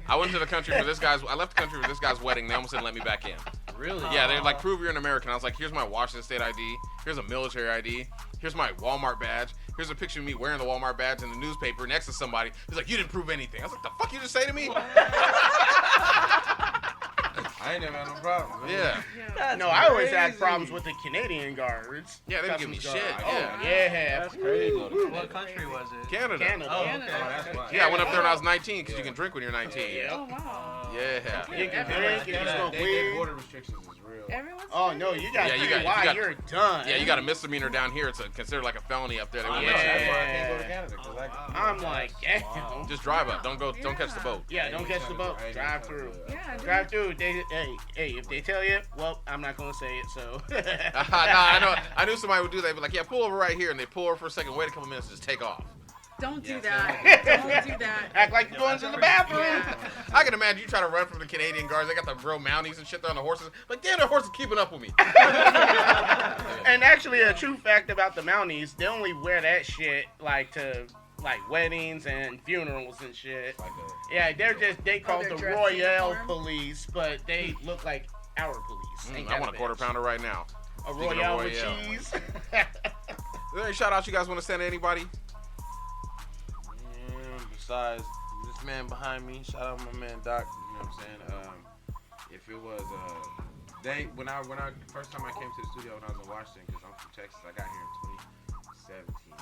I went to the country for this guy's. I left the country for this guy's wedding. They almost didn't let me back in. Really? Yeah, they're like, prove you're an American. I was like, here's my Washington State ID. Here's a military ID. Here's my Walmart badge. Here's a picture of me wearing the Walmart badge in the newspaper next to somebody. He's like, you didn't prove anything. I was like, the fuck you just say to me? I ain't never had no problem. Yeah. yeah. No, I always had problems with the Canadian guards. Yeah, they didn't give me Customs shit. guard. Yeah. Oh, yeah. That's crazy. What country was it? Canada. Canada. Oh, Canada. okay. That's why. Yeah, I went up there when I was 19 because you can drink when you're 19. Yeah. Oh wow. Yeah. You can Everyone's drink, you can smoke They weed. border restrictions is real. Everyone's Oh no, you got Yeah, you DUI, got- you're done. Yeah, you got a misdemeanor down here. It's considered like a felony up there. They won't Yeah. let you. That's why I can't go to Canada. 'Cause I'm like, damn. Just drive up. Don't catch the boat. Yeah, don't catch the boat. Drive through. Yeah, Drive through. Hey, if they tell you, well, I'm not gonna say it. So. No, I know. I knew somebody would do that. But like, yeah, pull over right here, and they pull over for a second, wait a couple minutes, and just take off. Don't do that. Don't do that. Act like you're going to the bathroom. Yeah. I can imagine you try to run from the Canadian guards. They got the real Mounties and shit there on the horses. Like, damn, the horse is keeping up with me. And actually, a true fact about the Mounties, they only wear that shit like to weddings and funerals and shit. Yeah, they call they're the dressed Royale uniform? Police, but they look like our police. Ain't I that want a bitch? quarter pounder right now. A Speaking of Royale with Royale. cheese. Is there any shout outs you guys want to send to anybody? Besides this man behind me, shout out my man Doc. You know what I'm saying? If it was when I first time I came to the studio when I was in Washington, because I'm from Texas, I got here in 2017,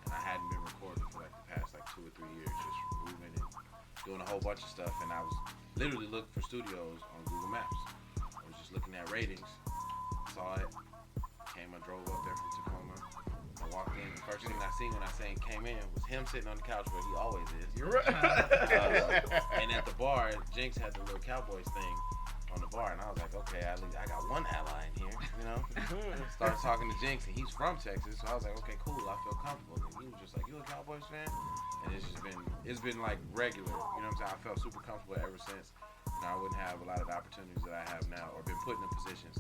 and I hadn't been recording for like the past 2 or 3 years, just moving and doing a whole bunch of stuff, and I was literally looking for studios on Google Maps. I was just looking at ratings, saw it, I drove up there from Tacoma. I walked in. The first thing I seen when I came in was him sitting on the couch where he always is. You're right. And at the bar, Jinx had the little Cowboys thing on the bar, and I was like, okay, at least I got one ally in here, you know. Started talking to Jinx, and he's from Texas, so I was like, okay, cool, I feel comfortable. And he was just like, you a Cowboys fan? And it's been like regular, you know what I'm saying? I felt super comfortable ever since. You know, I wouldn't have a lot of the opportunities that I have now, or been put in the positions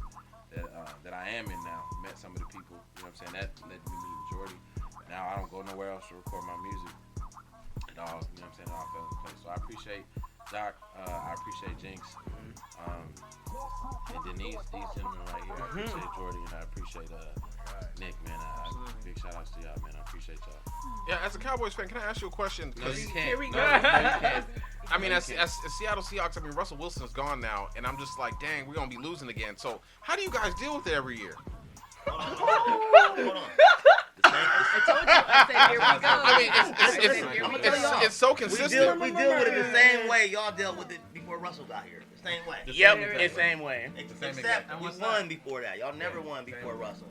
that I am in now. Met some of the people, you know what I'm saying? That led me meeting Jordy. Now I don't go nowhere else to record my music at all, you know what I'm saying? It all fell into place. So I appreciate Doc, I appreciate Jinx, and Denise, these gentlemen right here. I appreciate Jordy, and I appreciate Nick, man. Big shout outs to y'all, man. I appreciate y'all. Yeah, as a Cowboys fan, can I ask you a question? No, you can't. Here we go. No, you can't. I mean, as Seattle Seahawks, Russell Wilson's gone now, and I'm just like, dang, we're going to be losing again. So how do you guys deal with it every year? Hold on. I told you. I said, here we go. I mean, it's so consistent. We deal with it the same way y'all dealt with it before Russell got here. The same way. Yep, the same way. Except we won before that. Y'all never won before Russell.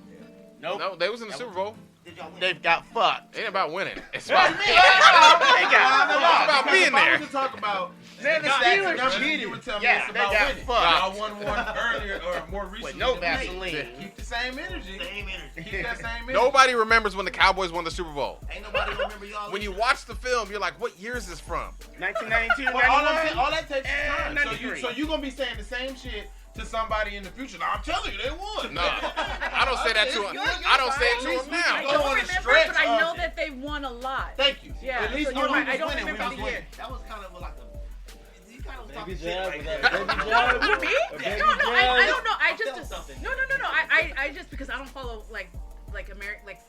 Nope. No, they was in the Super Bowl. Did y'all win? They've got fucked. It ain't about winning. It's about They got it's about being there. To talk about the Steelers cheated. You would tell me Yeah, it's they about got winning. fucked. Y'all won one earlier or more recently. With no than me. Vaseline. Keep the same energy. Same energy. Keep that same energy. Nobody remembers when the Cowboys won the Super Bowl. Ain't nobody remember y'all. When you watch the film, you're like, what year is this from? 1992, Well, all 91. that takes is time. And So you gonna be saying the same shit to somebody in the future. Now, I'm telling you, they won. No, I don't say that to him. I don't say it to him I now. don't on a remember, stretch but I know of that they won a lot. Thank you. Yeah, At least so you're know right. who I was don't winning. remember We the was year. winning. That was kind of like a. You kind of was talking Baby shit jab, right was there. that baby jab? Who, me? Okay. No, I don't know. I Tell just something. no. I just because I don't follow like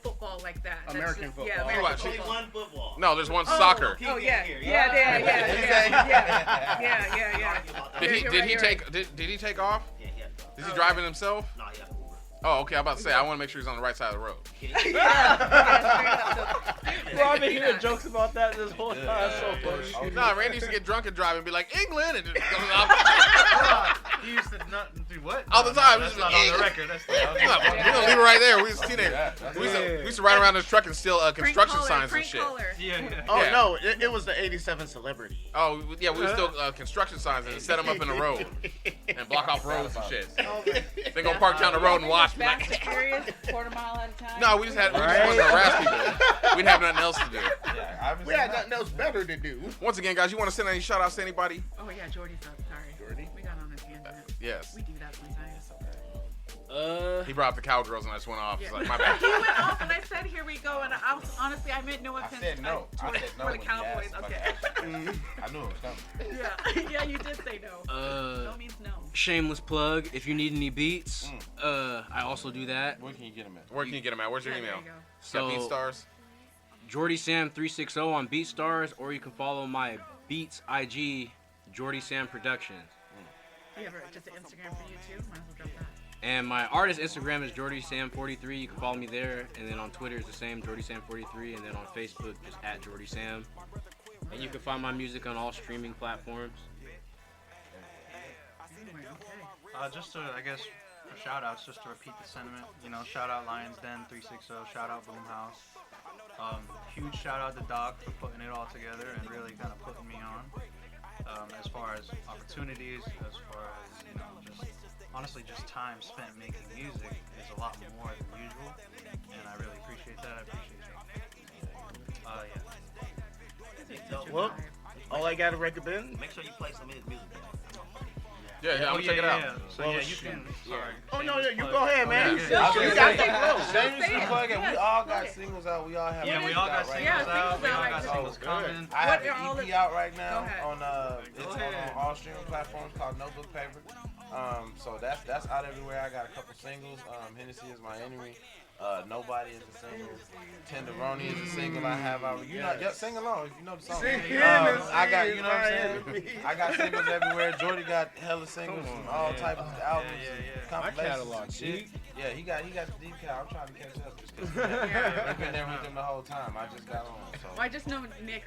football like that. That's American just, football. Yeah, You American watch Only football. one football. No, there's one Oh, soccer. Oh yeah, Here, yeah. Did he You're did right, he you're take did he take off? Yeah, yeah. Is he driving himself? No, yeah. Oh, okay. I'm about to say I want to make sure he's on the right side of the road. Bro, I've been hearing jokes about that this whole time. It's so funny. Nah, Randy used to get drunk and drive and be like England and just goes off He used to not do what? all the time. That's Just not like, on the England. record. That's We're gonna leave it right there. We was teenagers. We used to ride around this truck and steal construction signs and shit. Yeah. Oh Yeah. no, it was the '87 Celebrity. Oh yeah, we would steal construction signs and set them up in the road and block off roads and shit. They gonna park down the road and watch. Be like, Fast and Furious, quarter mile at a time. no, we just wanted to harass people. We'd have nothing else to do. We had nothing else better to do. Once again, guys, you want to send any shout outs to anybody? Oh yeah, Jordy's up. Sorry. Jordy? We got on a tangent. Yes. We do that sometimes. He brought up the cowgirls and I just went off. It's like, my bad. He went off and I said, "Here we go." And I was honestly, I meant no I offense. said no. I Towards said no for the when he Cowboys. asked. Okay. I knew it was coming. Yeah, you did say no. No means no. Shameless plug. If you need any beats, I also do that. Where can you get them at? Where can you get them at? Where's your Yeah, email? there you go. Got So BeatStars? Jordy Sam 360 on BeatStars, or you can follow my Beats IG, Jordy Sam Productions. You have just an Instagram for you too. Might as well drop that. And my artist Instagram is Jordy Sam 43. You can follow me there. And then on Twitter is the same, Jordy Sam 43. And then on Facebook, just at Jordy Sam. And you can find my music on all streaming platforms. January. Okay. Just to, I guess, for shout outs, just to repeat the sentiment, shout out Lions Den 360, shout out Boomhouse. Huge shout out to Doc for putting it all together and really kind of putting me on. As far as opportunities, as far as, just time spent making music is a lot more than usual, and I really appreciate that. I appreciate you. Well, all I gotta recommend. Make sure you play some of his music. Yeah, I'm gonna check it out. So you can. Sorry. Oh no, you go ahead, man. Yeah, You got it. Shamelessly plugging. We all got singles out. We all have. Yeah, we all got singles out. We all got singles coming. I have an EP out right now on Go ahead. on all streaming platforms called Notebook Paper. So that's out everywhere. I got a couple singles. Hennessy is my enemy. Nobody is a single. Tenderoni is a single I have out. Sing along if you know the song. I got, you know what I'm saying? I got singles everywhere. Jordy got hella singles from all types of albums and compilations and shit. Yeah, he got the deep cat. I'm trying to catch up. I've been there with him the whole time. I just got on. So. Well, I just know Nick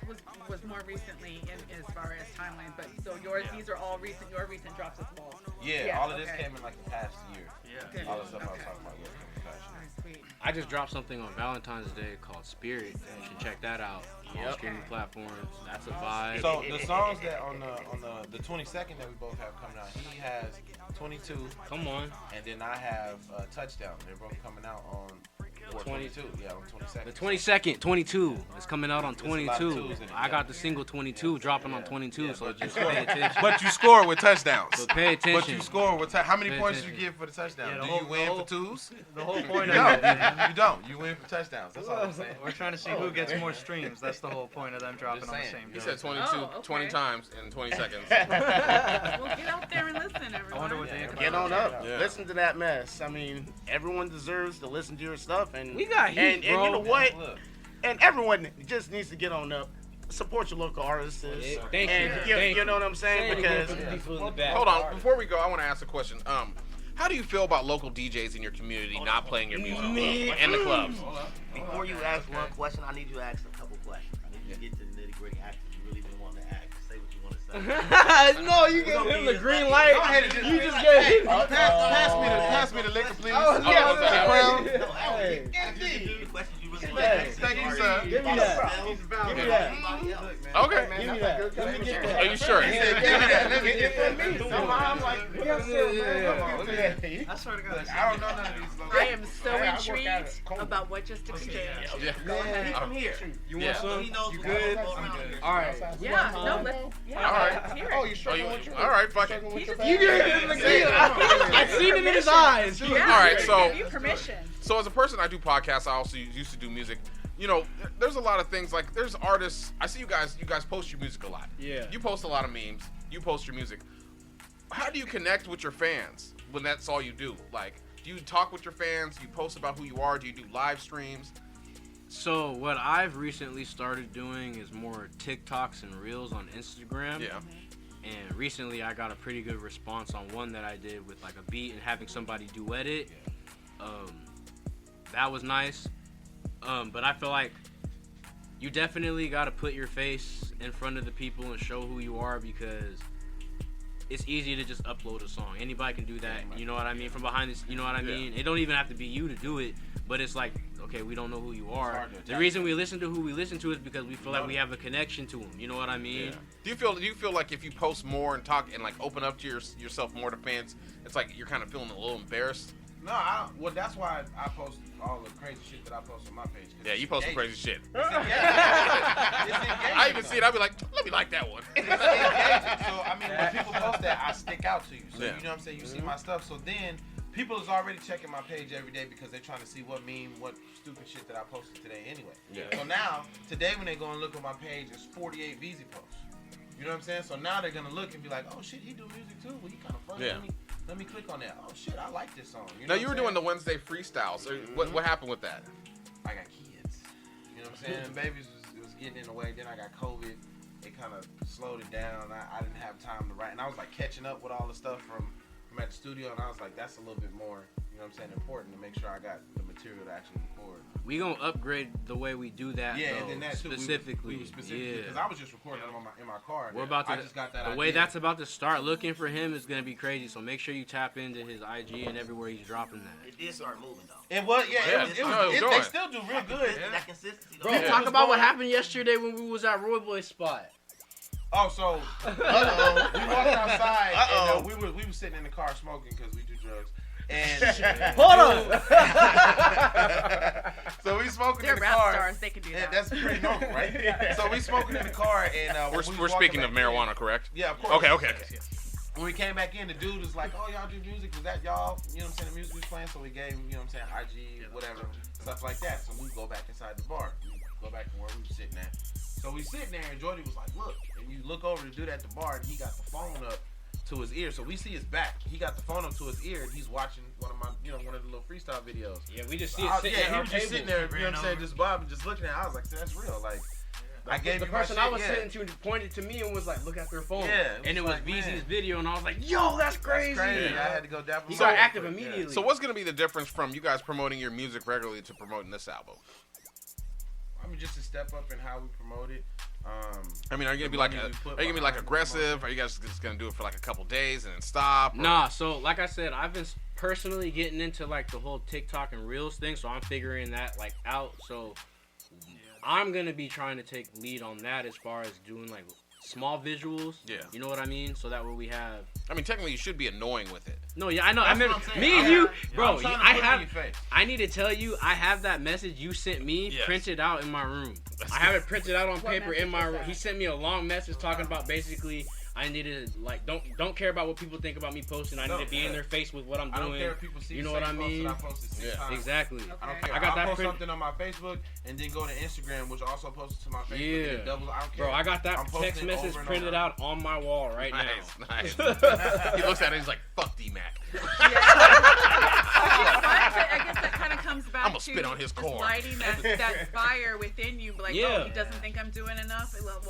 was more recently in as far as timeline, but so these are all recent. Your recent drops as well. Yeah, all of this came in like the past year. Yeah. All the stuff I was talking about. Sweet. I just dropped something on Valentine's Day called Spirit. You should check that out. All streaming platforms. That's a vibe. So the songs that on the 22nd that we both have coming out, he has 22. Come on. And then I have Touchdown. They're both coming out on 22. Yeah, on 22nd. The 22nd, 22. It's coming out on 22. I got the single 22 dropping on 22, so just pay attention. But you score with touchdowns. So pay attention. But you score with how many Pay points do attention. you get for the touchdown? Yeah, Do you win for twos? The whole point No, of it. you don't. You win for touchdowns. That's all I'm saying. We're trying to see who gets more streams. That's the whole point of them dropping on the same He day. said 22, Oh, okay. 20 times in 20 seconds. Well, get out there and listen, everyone. I wonder what they Get on up. Yeah. Listen to that mess. I mean, everyone deserves to listen to your stuff, and We got heat, and bro. you know what? Look, And everyone just needs to get on up. Support your local artists. Thank and you. you know what I'm saying? Because Hold on, before we go, I want to ask a question. How do you feel about local DJs in your community not playing your music in the clubs? Before you ask one question, I need you to ask a couple questions. I need you to get to the nitty gritty. Ask what you really been wanting to ask. Say what you want to say. No, you gave him the green light. You just gave him. pass me the liquor, please. The questions you really want to ask. Thank you, sir. Give me that. Give me that. Okay. Give me that. Let me get that. Are you sure? let me get from me. Somehow I'm like, Yes, sir, man. I swear to God. I don't know none of these locals. I am so I work intrigued out at Coleman. about what just exchanged. Yeah. He's from here. You Yeah. want some? He knows You what's good? going on. All right. Yeah, no, All right. let's hear Oh, it. you struggling with your All right, fuck it. He just You gave him the green light. I seen it in his eyes. Yeah, All right, so- give you permission. So as a person, I do podcasts. I also used to do music. There's a lot of things, like there's artists. I see you guys post your music a lot. Yeah. You post a lot of memes. You post your music. How do you connect with your fans when that's all you do? Like, do you talk with your fans? Do you post about who you are? Do you do live streams? So what I've recently started doing is more TikToks and Reels on Instagram. Yeah. And recently I got a pretty good response on one that I did with like a beat and having somebody duet it. That was nice. But I feel like you definitely got to put your face in front of the people and show who you are, because it's easy to just upload a song. Anybody can do that. You know what I mean? From behind this, you know what I mean? It don't even have to be you to do it, but it's like, okay, we don't know who you are. The reason we listen to who we listen to is because we feel like we have a connection to them. You know what I mean? Do you feel like if you post more and talk and like open up to yourself more to fans, it's like you're kind of feeling a little embarrassed? No, well, that's why I post all the crazy shit that I post on my page. Yeah, you post some crazy shit. It's engaging. I even see it. I'll be like, let me like that one. It's engaging. So, I mean, when people post that, I stick out to you. So, Yeah. you know what I'm saying? You see my stuff. So then, people is already checking my page every day because they're trying to see what meme, what stupid shit that I posted today anyway. Yeah. So now, today when they go and look at my page, it's 48 Veezy posts. You know what I'm saying? So now they're going to look and be like, oh, shit, he do music too? Well, he kind of funny. Yeah. Let me click on that. Oh, shit, I like this song. Now you were doing the Wednesday freestyles. So what happened with that? I got kids. You know what I'm saying? Babies was getting in the way. Then I got COVID. It kind of slowed it down. I didn't have time to write. And I was like catching up with all the stuff from from at the studio, and I was like, that's a little bit more, you know what I'm saying, important to make sure I got the material to actually record. We gonna upgrade the way we do that. Yeah, though, and then that too, specifically. because I was just recording them in my car. We're about to. I just got that the idea. way that's about to start looking for him is gonna be crazy. So make sure you tap into his IG and everywhere he's dropping that. It did start moving though. It was, they still do real good. That consistency. Bro, though. talk about what happened yesterday when we was at Roy Boy's spot. Oh, so we walked outside and we were sitting in the car smoking because we do drugs. And Hold on. so we smoking They're in the rap car. stars. They can do that. That's pretty normal, right? So we smoking in the car and We're speaking of marijuana, correct? Yeah, of course. Okay. When we came back in, the dude was like, "Oh, y'all do music? Was that y'all? You know what I'm saying? The music was playing." So we gave him, you know what I'm saying, IG, whatever, stuff like that. So we go back inside the bar. We go back to where we were sitting at. So we sitting there, and Jordy was like, "Look," and you look over to do that at the bar, and he got the phone up to his ear. So we see his back. He got the phone up to his ear, and he's watching one of the little freestyle videos. Yeah, we just see it sitting he at our was just table. sitting there, you know what I'm saying, just bobbing, just looking at it. I was like, "That's real." Like, I gave the you my person shit, I was yeah. sitting to pointed to me and was like, "Look at their phone." Yeah, and it was like, Veezy's man. video, and I was like, "Yo, that's crazy!" That's crazy. I had to go definitely. He got active immediately. So what's going to be the difference from you guys promoting your music regularly to promoting this album? I mean, just a step up in how we promote it. I mean, are you gonna be like aggressive? Are you guys just gonna do it for like a couple days and then stop? Or? Nah, so like I said, I've been personally getting into like the whole TikTok and Reels thing, so I'm figuring that like out. So I'm gonna be trying to take lead on that as far as doing like small visuals. Yeah. You know what I mean? So that way we have. I mean, technically, you should be annoying with it. No, yeah, I know. I That's remember what I'm saying. me and Yeah. you, Yeah. bro. I'm trying to I put it in have. your face. I need to tell you, I have that message you sent me Yes. printed out in my room. I have it printed out on What paper message in my was room. that? He sent me a long message talking about basically I needed like don't care about what people think about me posting. I need to be in their face with what I'm I doing. don't care if people see You know the what I same post mean? that I posted 6 times. Exactly. I don't Okay. care. I got I'll that post print- something on my Facebook and then go to Instagram, which also posts to my Facebook. Yeah. And it doubles. I don't care. Bro, I got I'm that posting text it message over and printed over. out on my wall right now. Nice. He looks at it. He's like, "Fuck D-Mac." I guess that kind of comes back I'ma to spit on his just corn. lighting that fire within you. Like, Yeah. oh, he doesn't think I'm doing enough. Well,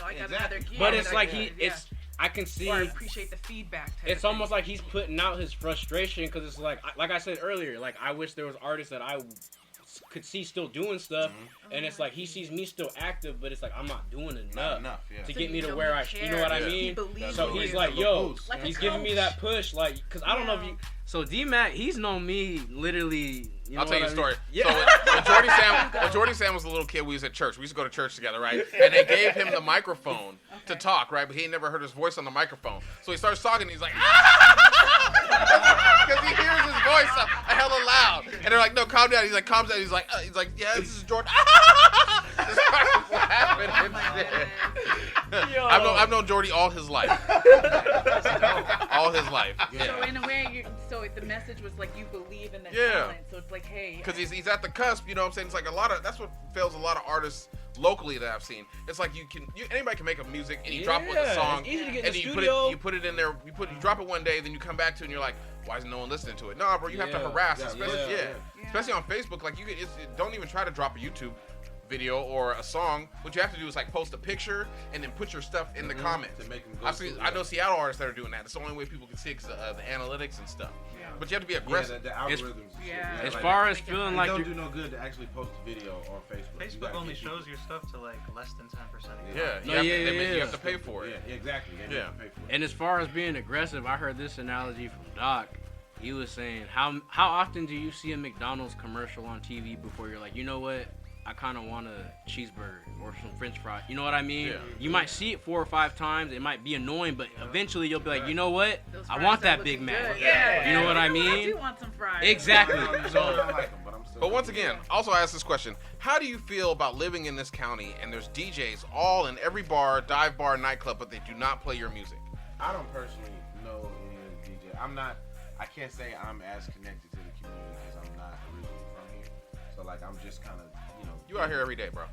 I got another gear. But it's that like I he, can- yeah. it's I can see. Or I appreciate the feedback. Type It's of almost thing. like he's putting out his frustration because it's like I said earlier, like I wish there was artists that I could see still doing stuff, and it's like he sees me still active, but it's like I'm not doing enough, Not enough. Yeah. to So get me you to know where he you know what I cares. He mean? believes So in he's you. like, yo, Like a he's giving me that push, like, cause I don't know if Yeah. you. So D-Mac, he's known me literally. You know I'll tell you what a I story. mean? Yeah. So when Jordy Sam was a little kid, we was at church. We used to go to church together, right? And they gave him the microphone to talk, right? But he ain't never heard his voice on the microphone. So he starts talking, and he's like, because he hears his voice a hella loud. And they're like, "No, calm down." He's like, "Calm down." He's like, "Yeah, this is Jordan." Just starts laughing and shit. Yo. I've known Jordy all his life. All his life. So in a way, so the message was like you believe in the Yeah. talent. So it's like, hey, Because he's at the cusp, you know what I'm saying? It's like that's what fails a lot of artists locally that I've seen. It's like anybody can make a music and you drop it with a Yeah, song it's easy to get in and the you studio. put it in there, you drop it one day, then you come back to it and you're like, why isn't no one listening to it? Nah, bro, you have to Yeah. harass, Yeah, especially yeah. especially on Facebook. Like don't even try to drop a YouTube video or a song. What you have to do is like post a picture and then put your stuff in the comments. To make them go through, I know Seattle artists that are doing that. It's the only way people can see it because of the analytics and stuff. But you have to be aggressive. the algorithms. and shit. Yeah. As like, far as It feeling it like don't you're, do no good to actually post a video on Facebook. You Facebook gotta only get shows people- your stuff to like less than 10%. Yeah, No, you have to pay for it. Yeah, exactly. They Yeah. make you pay for it. and as far as being aggressive, I heard this analogy from Doc. He was saying, how often do you see a McDonald's commercial on TV before you're like, you know what? I kind of want a cheeseburger or some French fries. You know what I mean? Yeah. You might see it 4 or 5 times. It might be annoying, but eventually you'll be like, you know what? those I fries want are that looking Big Mac. good. Yeah. You know what I I mean? do want some fries. Exactly. I don't So like them, but I'm still. But once again, also I ask this question: how do you feel about living in this county and there's DJs all in every bar, dive bar, nightclub, but they do not play your music? I don't personally know any DJ. I can't say I'm as connected to the community because I'm not originally from here. So like I'm just kind of You out here every day, bro.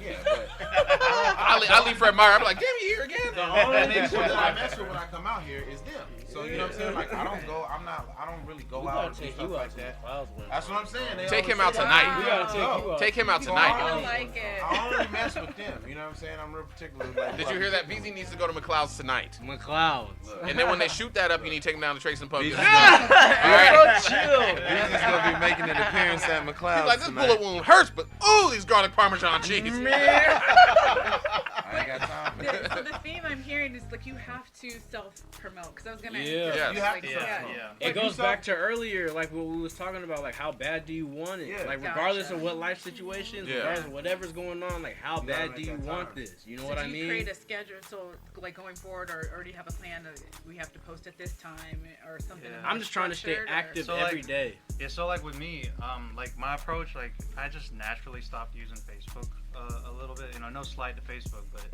Yeah, but I leave Fred Meyer. I'm like, damn, you here again? the only people that I mess with when I come out here is them. So you know what I'm saying? Like I don't really go out and do stuff like that. That's what I'm saying. They Take him always out say tonight. that. We gotta take you out. Take him out So tonight. I like it. I only mess with them. You know what I'm saying? I'm real particular. Like, Did you hear that? Veezy needs to go to McLeod's tonight. McLeod. And then when they shoot that up, you need to take him down to Trace and Pub. Veezy's All gonna- right. Veezy's gonna be making an appearance at McLeod's He's like, this tonight. bullet wound hurts, but ooh, these garlic Parmesan cheese. I ain't got time for that. So the theme I'm hearing is like you have to self-promote because I was gonna. Yeah. Yes. You have like, to Yeah. It goes back to earlier, like what we was talking about, like how bad do you want it? Yeah. Like regardless Gotcha. of what life situations, Yeah. regardless of whatever's going on, like how You gotta bad make do you that want time. this? You know So what do I you mean? create a schedule so like going forward, or already have a plan of we have to post at this time or something? Yeah. I'm just trying to stay structured, or- active So, every like, day. Yeah, so like with me, like my approach, like I just naturally stopped using Facebook a little bit. You know, no slight to Facebook, but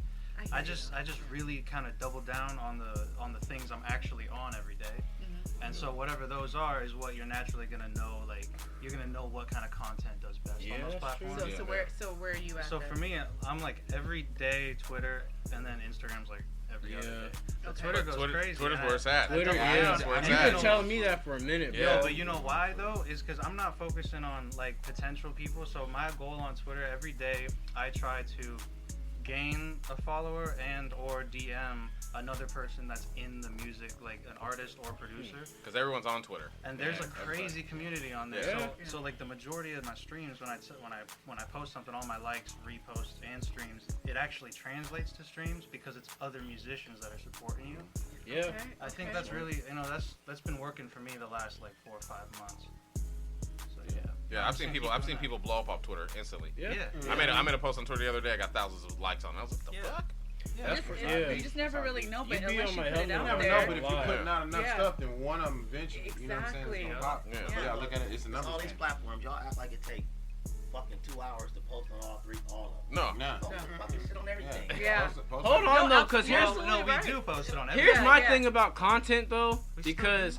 I just really kind of doubled down on the things I'm actually on every day. And so whatever those are is what you're naturally gonna know. Like you're gonna know what kind of content does best on those that's true. platforms. So where are you at? So then? for me, I'm like every day Twitter, and then Instagram's like every other day. So Okay. Twitter goes crazy. Twitter's and where it's at. Twitter, Yeah, yeah. That's where it's You've at. been telling me that for a minute, bro. Yeah. But you know why though? Is because I'm not focusing on like potential people. So my goal on Twitter every day, I try to gain a follower and or DM another person that's in the music, like an artist or producer. Because everyone's on Twitter. And there's Yeah, a crazy community on there. Yeah. So like the majority of my streams, when I post something, all my likes, reposts, and streams, it actually translates to streams because it's other musicians that are supporting you. Yeah. Okay, I think okay. that's really, that's been working for me the last like 4 or 5 months. So yeah. Yeah, I've seen people blow up off Twitter instantly. Yeah. Yeah. I made a post on Twitter the other day. I got thousands of likes on it. I was like, the Yeah. fuck? That's for sure. You just never really know, but You be unless on you my put it helmet. out You never there. know, but if you're Live. putting out enough Yeah. stuff, then one of them eventually, you know what I'm saying, Exactly. it's gonna pop. Yeah. So you gotta look at it, it's a numbers All these game. platforms, y'all act like it take fucking 2 hours to post on all of them. No. Nah. Post fucking shit on everything. Yeah. Post Hold it. on No, though, because here's absolutely. No, we right. do post it on here's everything. my Yeah. thing about content though, because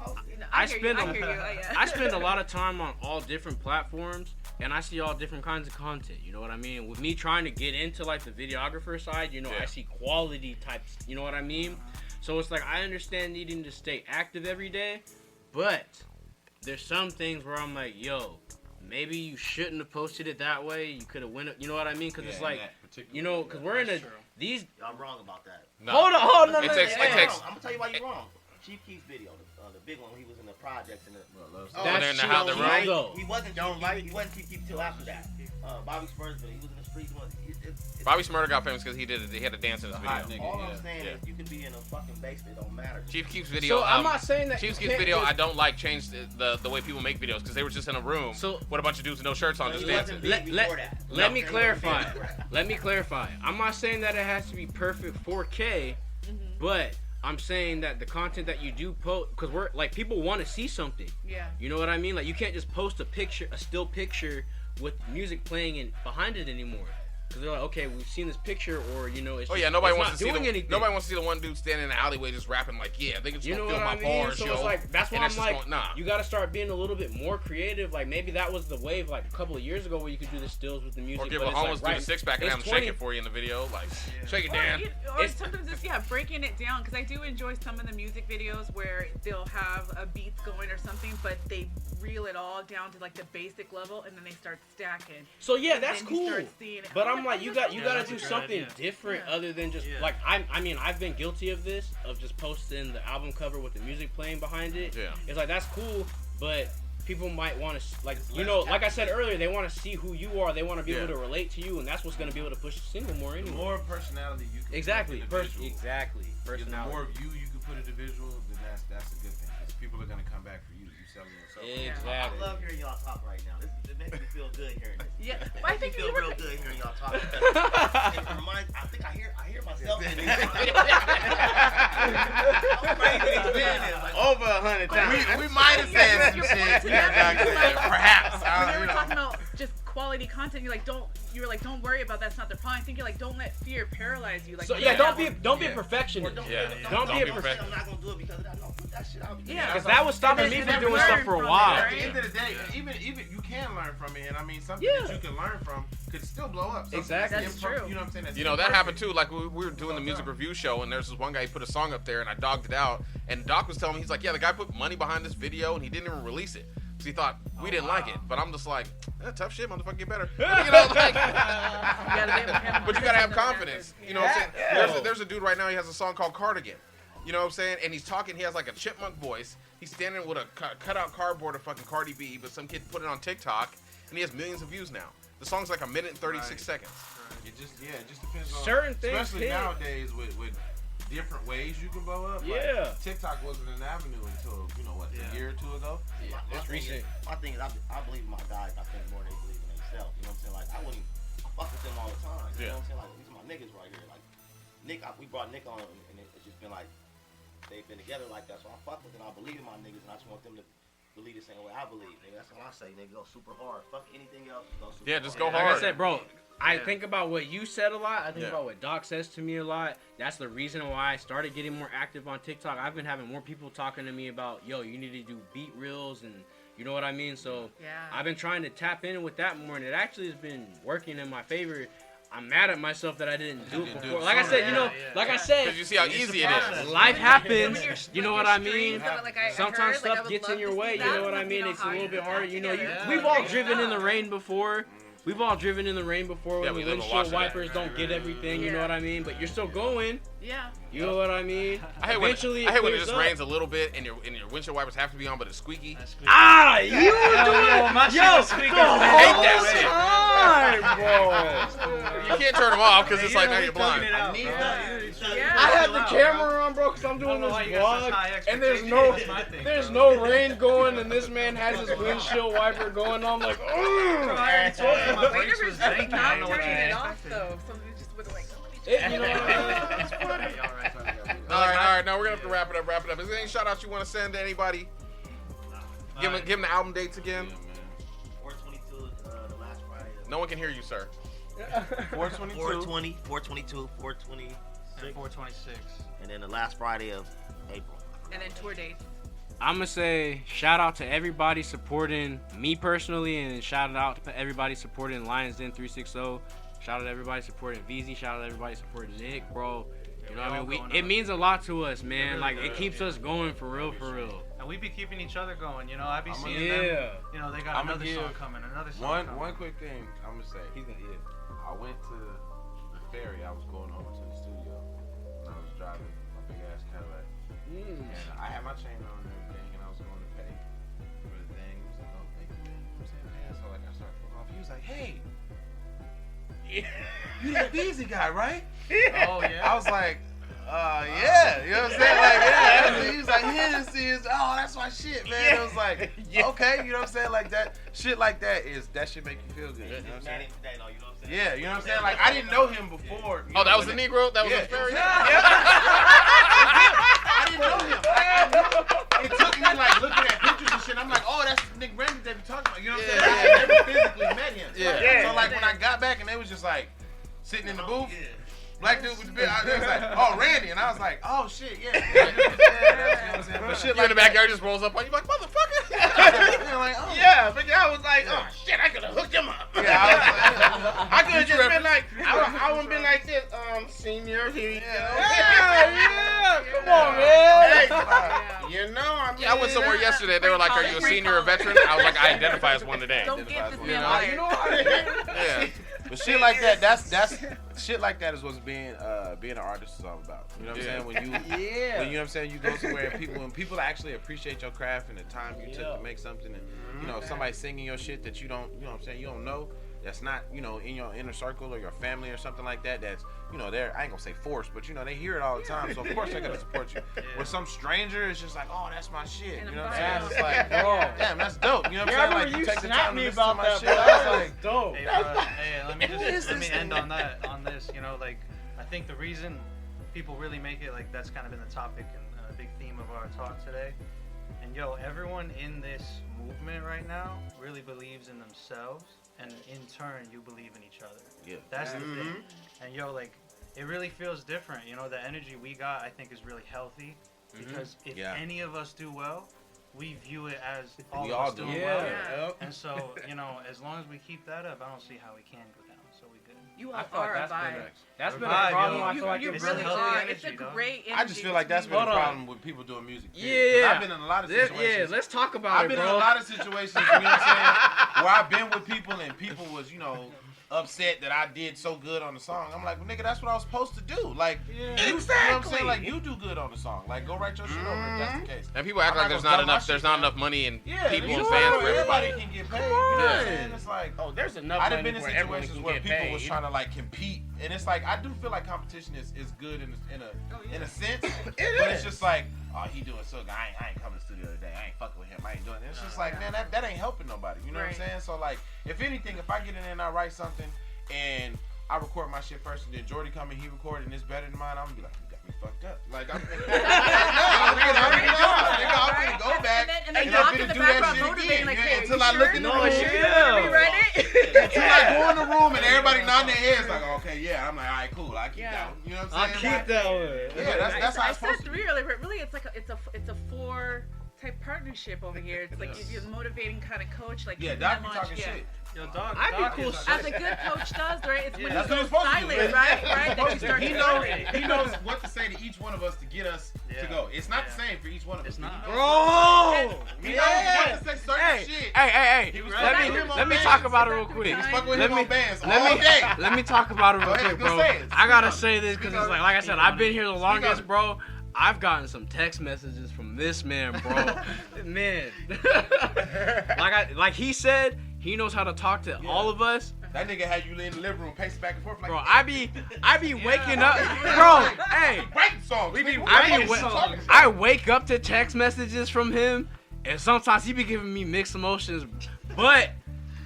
I hear you, spend I hear you, yeah. I spend a lot of time on all different platforms, and I see all different kinds of content. You know what I mean? With me trying to get into like the videographer side, you know, Yeah. I see quality types. You know what I mean? So it's like I understand needing to stay active every day, but there's some things where I'm like, yo, maybe you shouldn't have posted it that way. You could have went. You know what I mean? Because it's Yeah, like, that particular- you know, because we're in a That's true. these. Y'all wrong about that. No. Hold on, no, It no, takes- no, it no. takes- I'm gonna tell you why you're wrong. Chief Keyz video, the big one when he was in the projects and the. Oh, When they're in the house, the That's room. though. He wasn't Don't Chief like- Keef, he wasn't Chief Keef till after that. Bobby Spurs, but he was in the streets. Bobby Smurder got famous because he had a dance in his The hot video. nigga. All Yeah. I'm saying Yeah. is you can be in a fucking basement, it don't matter. Chief Keef's video. So I'm not saying that. Chief you Keef's can't video, just- I don't like changed the way people make videos because they were just in a room So- with a bunch of dudes with no shirts on But just he dancing. wasn't big before that. Let me He wasn't clarify. big before that. Let me clarify. I'm not saying that it has to be perfect 4K, but I'm saying that the content that you do post, because we're like people want to see something. Yeah. You know what I mean? Like you can't just post a still picture with music playing in behind it anymore. Because they're like, okay, we've seen this picture, or you know, it's Oh just, yeah, nobody it's wants not to see doing the anything. nobody wants to see the one dude standing in the alleyway just rapping like, yeah, they can just You know film what my I mean? bars, So yo. it's like that's why And I'm just like, going, nah. you gotta start being a little bit more creative. Like maybe that was the wave like a couple of years ago where you could do the stills with the music. Or give but a it's homeless like, dude a six pack and it's have him shake 20 it for you in the video, like shake it, Or, Dan. or sometimes it's breaking it down because I do enjoy some of the music videos where they'll have a beats going or something, but they reel it all down to like the basic level and then they start stacking. So yeah, And that's then you cool. start seeing it. But Oh, I'm like, you got Yeah, to that's do a good something idea. different Yeah. other than just Yeah. like I mean I've been guilty of this of just posting the album cover with the music playing behind it. Yeah. It's like that's cool, but people might want to like you know like I said earlier, they want to see who you are. They want to be Yeah. able to relate to you, and that's what's going to be able to push the single more The anyway. more personality you can Exactly. put in the visual, Exactly. the Personality. more of you can put in the visual, then that's a good thing. 'Cause people are gonna come back for you. You selling yourself. Exactly. I love hearing y'all talk right now. It makes me feel good hearing this. Yeah, It but I makes me think feel you were real good hearing y'all talk. It reminds. I think I hear myself in these. How crazy these men is. Like, Over 100 times. We might have said some shit back then, perhaps. when they were talking about just quality content, you're like, don't worry about that's not the problem. I think you're like, don't let fear paralyze you. Like, So you yeah, gotta don't be a have- perfectionist. Yeah. Don't be a I'm not gonna do it because of that. No, put that shit out. Yeah. Because that was stopping me from doing stuff for a while. At the end of the day, even you can learn from it, and I mean something that you can learn from could still blow up. Something Exactly. That's true. You know what I'm saying? That's You know, that imperfect. happened too. Like, we were doing the music review show, and there's this one guy, he put a song up there, and I dogged it out. And Doc was telling me, he's like, yeah, the guy put money behind this video, and he didn't even release it. Because he thought we didn't like it. But I'm just like, tough shit, motherfucker, get better. But, you know, like, but you gotta have confidence. You know what I'm saying? There's a dude right now, he has a song called Cardigan. You know what I'm saying? And he's talking, he has like a chipmunk voice. He's standing with a cutout cardboard of fucking Cardi B, but some kid put it on TikTok, and he has millions of views now. The song's like 1 minute and 36 seconds. It just depends on Certain things especially hit. nowadays with different ways you can blow up. Yeah. Like, TikTok wasn't an avenue until a year or two ago. It's recent. My thing is, I believe in my guys. I think more they believe in themselves. You know what I'm saying? Like, I fuck with them all the time. You know what I'm saying? Like, these are my niggas right here. Like, Nick, we brought Nick on, and it's just been like, they've been together like that. So I fuck with them. I believe in my niggas, and I just want them to believe the same way I believe. Nigga, that's what I say. Nigga, go super hard. Fuck anything else. Go super hard. Just go Like hard. I said, bro, I think about what you said a lot. I think about what Doc says to me a lot. That's the reason why I started getting more active on TikTok. I've been having more people talking to me about, yo, you need to do beat reels and you know what I mean? So I've been trying to tap in with that more, and it actually has been working in my favor. I'm mad at myself that I didn't do it before. Like I said, like I said, because you see how easy it is. life happens. You know what I mean? Streams of it, like I Sometimes heard, like, I stuff would gets love in your to see way. You that, know what I but mean? know It's a how little you bit put harder. that You know, together. we've all driven in the rain before. We've all driven in the rain before when we the live in windshield Washington. wipers don't get everything. You know what I mean? But you're still going. Yeah. You know what I mean? I hate when Eventually, it clears just up. rains a little bit and your windshield wipers have to be on, but it's squeaky. Ah, you doing my it? Yo, squeaking. I hate that time, bro. You can't turn them off because it's like now you're blind. I had the camera on, bro, because I'm doing this vlog, and there's no rain going, and this man has his windshield wiper going on, like, oh. Wait for just not turning it off though. Somebody just would have like, You know what I mean? All right. Now we're gonna have to wrap it up. Is there any shout outs you want to send to anybody? Give them the album dates again. 422, the last Friday. No one can hear you, sir. 420, 420, And 426. and then the last Friday of April. and then tour dates. I'm going to say shout out to everybody supporting me personally, and shout out to everybody supporting Lions Den 360. Shout out to everybody supporting Veezy. Shout out to everybody supporting Nick, bro. You know what I mean? It means a lot to us, man. Like, it keeps us going for real, for real. And we be keeping each other going, you know. I be seeing yeah. them, you know, they got I'ma another give song coming, another song coming. One quick thing I'm gonna say. I went to the ferry. I was going over to the studio, and I was driving my big ass Cadillac, and I had my chain on and everything, and I was going to pay for the thing. He was like, "Oh, thank you, man." You know what I'm saying? So like I started pulling off. He was like, "Hey, you that Veezy guy, right?" Oh yeah. I was like, yeah, you know what I'm saying? Like, yeah. He was like, oh, that's my shit, man. It was like, okay, you know what I'm saying? Like that shit like that shit make you feel good. You know what I'm saying? Yeah, you know what I'm saying? Like, I didn't know him before. Oh, that was the Negro? That was Yeah. the ferry? I didn't know him. Like, it took me like looking at pictures and shit. I'm like, oh, that's Nick Randy that we talking about. You know what I'm saying? I never physically met him. So like when I got back and they was just like sitting in the booth. Black dude with the beard, I was like, oh, Randy. And I was like, oh, shit, yeah. You know what I'm saying? But shit You in the backyard just rolls up on you like, motherfucker. like, oh. Yeah, but I was like, oh shit, I could have hooked him up. Yeah, I could have just been like, I wouldn't been like this, senior, here you go. Yeah, come on, man. Hey, you know, I mean, I went somewhere yesterday. They were like, are you a senior or a veteran? I was like, I identify as one today. Don't get this You man know? fired. You know what? Yeah. But shit like that, that's shit like that is what's being an artist is all about. You know what I'm saying? When you when, you know what I'm saying, you go somewhere and when people actually appreciate your craft and the time you took to make something, and you know, somebody singing your shit that you don't, you know what I'm saying, you don't know, that's not, you know, in your inner circle or your family or something like that, that's, you know, they're, I ain't gonna say forced, but you know, they hear it all the time, so of course they're gonna support you. With some stranger, it's just like, oh, that's my shit. You know what I'm saying? It's like, bro, damn, that's dope. You know what I'm saying? Like, you take the time to listen to my shit. I was like, dope. Hey, let me end on this. You know, like, I think the reason people really make it, like, that's kind of been the topic and a big theme of our talk today. And yo, everyone in this movement right now really believes in themselves, and in turn, you believe in each other. Yeah. That's the thing. And yo, like, it really feels different. You know, the energy we got, I think, is really healthy. because if Yeah. any of us do well, we view it as all We of all us do. doing Yeah. well. And so, you know, as long as we keep that up, I don't see how we can go down. So we good. You I all feel like are a vibe. that's been a Vibe, problem. yo. I feel like You it's really a healthy are. energy, It's a dog. great energy. I just feel like that's been Hold a on. problem with people doing music. period. 'Cause Yeah. I've been in a lot of situations. Yeah, let's talk about I've it, been bro. in a lot of situations, you know what I'm saying, where I've been with people and people was, you know, upset that I did so good on the song. I'm like, well, nigga, that's what I was supposed to do. Like, you know what I'm saying? Like, you do good on the song. Like, go write your shit over if that's the case. And people act I'm like not there's gonna not dumb my enough. shit There's not down. enough money and Yeah, people you and know, fans for everybody everybody. can get paid. You know what I'm Right. saying? It's like, Oh, there's enough I done money been in where everyone situations can where get people paid. was trying to like compete, and it's like I do feel like competition is good in a sense, but it's just like, oh, he doing so good. I ain't coming to the studio today. I ain't fucking with him. I ain't doing it. It's just like, man, that ain't helping nobody. You know what I'm saying? So like, if anything, if I get in there and I write something and I record my shit first, and then Jordy come and he record and it's better than mine, I'm gonna be like, you got me fucked up. Like I'm gonna go back And then and Doc I'm in gonna the do that background shit motivating, again like, hey, until you I sure? look in the No, room. sure. Yeah. Rewrite it. Until I go in the room and everybody nodding their heads like, okay, yeah. I'm like, all right, cool. I keep Yeah. that one. You know what I'll I'm saying? keep that one. Yeah, that's how I it's said supposed to be. three earlier, but really it's a four type partnership over here. It's like you're the motivating kind of coach. Like Yeah, keeping Doc them be on- talking yeah. shit. Yo, dog. I'd be Doc cool is a- As a good coach does, right? It's when That's you what go he's supposed to do. silent, right? Right? That you start He to knows, motivate. he knows what to say to each one of us to get us Yeah. to go. It's not the Yeah. same for each one of us. It's not. He knows Bro! He knows what to say certain shit. Hey, He was let fucking with me him on let me bands. talk about it real He quick. was fucking with Let him me- on bands all Let me day. let me talk about it real Go ahead, quick, go bro. say it. I gotta Speak say this because Speak it's on like I it. said, Speak I've on been it. here the Speak longest, on it. bro. I've gotten some text messages from this man, bro. Man, like he said, he knows how to talk to all of us. That nigga had you in the living room pacing back and forth like, Bro, I be waking up, bro. Hey, writing songs. We be I wake up to text messages from him, and sometimes he be giving me mixed emotions, but.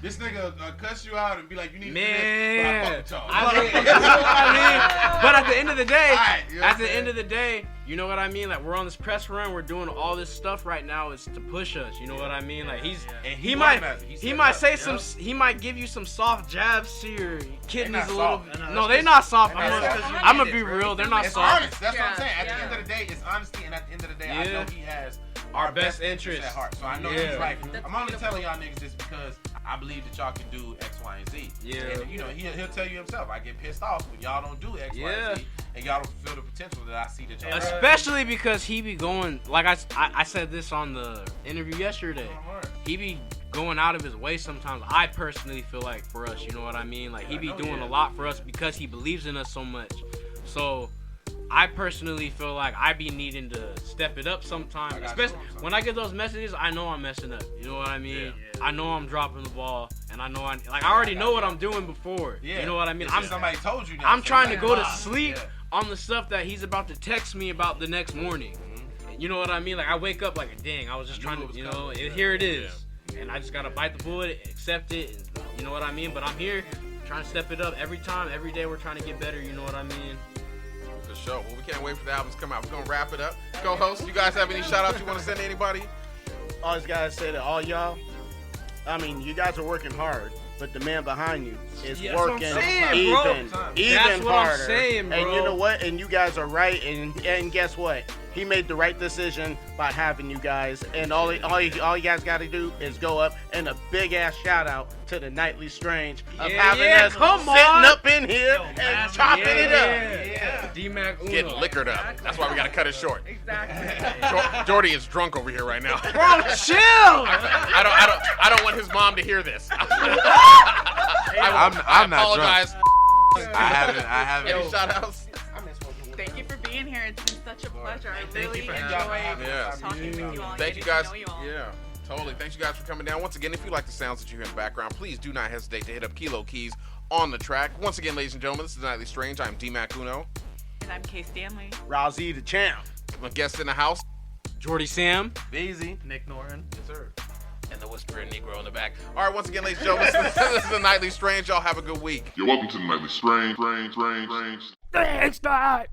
This nigga cuss you out and be like, you need Man, to do this, but I fuck I with mean, y'all. you know what I mean? But at the end of the day, Alright, you know what at I'm the saying? end of the day, you know what I mean? Like we're on this press run, we're doing all this stuff right now. It's to push us. You know what I mean? Like Yeah. And he learned might that. He he set might it up. say Yup. some he might give you some soft jabs to your kidneys not a little. soft. No, No, they're that's not soft. They're not I'm soft. gonna You be get it, real. They're It's not It's soft. honest. That's what I'm Yeah, saying. At yeah. the end of the day, it's honesty, and at the end of the day, I Yeah. know he has Our best interests interest. at heart. So I know Yeah. he's like, That's I'm only beautiful. telling y'all niggas this because I believe that y'all can do X, Y, and Z. Yeah. And, you know, he'll tell you himself. I get pissed off when y'all don't do X, Y, Yeah. and Z, and y'all don't fulfill the potential that I see that y'all have. Especially because he be going like I said this on the interview yesterday. He be going out of his way sometimes. I personally feel like for us, you know what I mean? Like he I be know, doing yeah. a lot for us because he believes in us so much. So I personally feel like I be needing to step it up sometimes. I got Especially you. when I get those messages, I know I'm messing up. You know what I mean? Yeah. I know I'm dropping the ball, and I know I already know what I'm doing before. Yeah. You know what I mean? It's just somebody told you. Now, I'm so trying you to like, go to ah, sleep yeah. on the stuff that he's about to text me about the next morning. You know what I mean? Like I wake up like, dang, I was just I trying knew to, it you was know, coming. here it is. And I just gotta bite the bullet, accept it, and, you know what I mean? But I'm here trying to step it up every time, every day we're trying to get better, you know what I mean? For sure. Well, we can't wait for the albums to come out. We're gonna wrap it up. Co-host, you guys have any shout outs you want to send to anybody? I just gotta say to all y'all, I mean, you guys are working hard, but the man behind you is Yeah, that's what I'm working saying, bro. even That's what I'm harder. saying, And bro. you know what? And you guys are right. And guess what? He made the right decision by having you guys. And all you guys got to do is go up. And a big ass shout out to the Nightly Strange of having us come sitting on. up in here Yo, and man, chopping it up. Yeah. D-Mac Uno. Getting liquored up. That's why we gotta cut it short. Exactly. Jordy is drunk over here right now. Bro, chill! I don't want his mom to hear this. I'm I not drunk. apologize. I haven't. Any shout outs? Thank you for being here. It's been such a pleasure. I Thank really you for enjoyed having me. Yeah. talking with you all. Thank you getting guys. to know you all. Yeah, totally. Thanks you guys for coming down. Once again, if you like the sounds that you hear in the background, please do not hesitate to hit up Kilo Keyz on the track. Once again, ladies and gentlemen, this is Nightly Strange. I'm D-Mac Uno. And I'm Kay Stanley. Rousey the champ. My guest in the house, Jordy Sam. Veezy. Nick Norton. Yes, sir. and the whispering Negro in the back. All right, once again, ladies and gentlemen, this is the Nightly Strange. Y'all have a good week. You're welcome to the Nightly Strange. Thanks, God.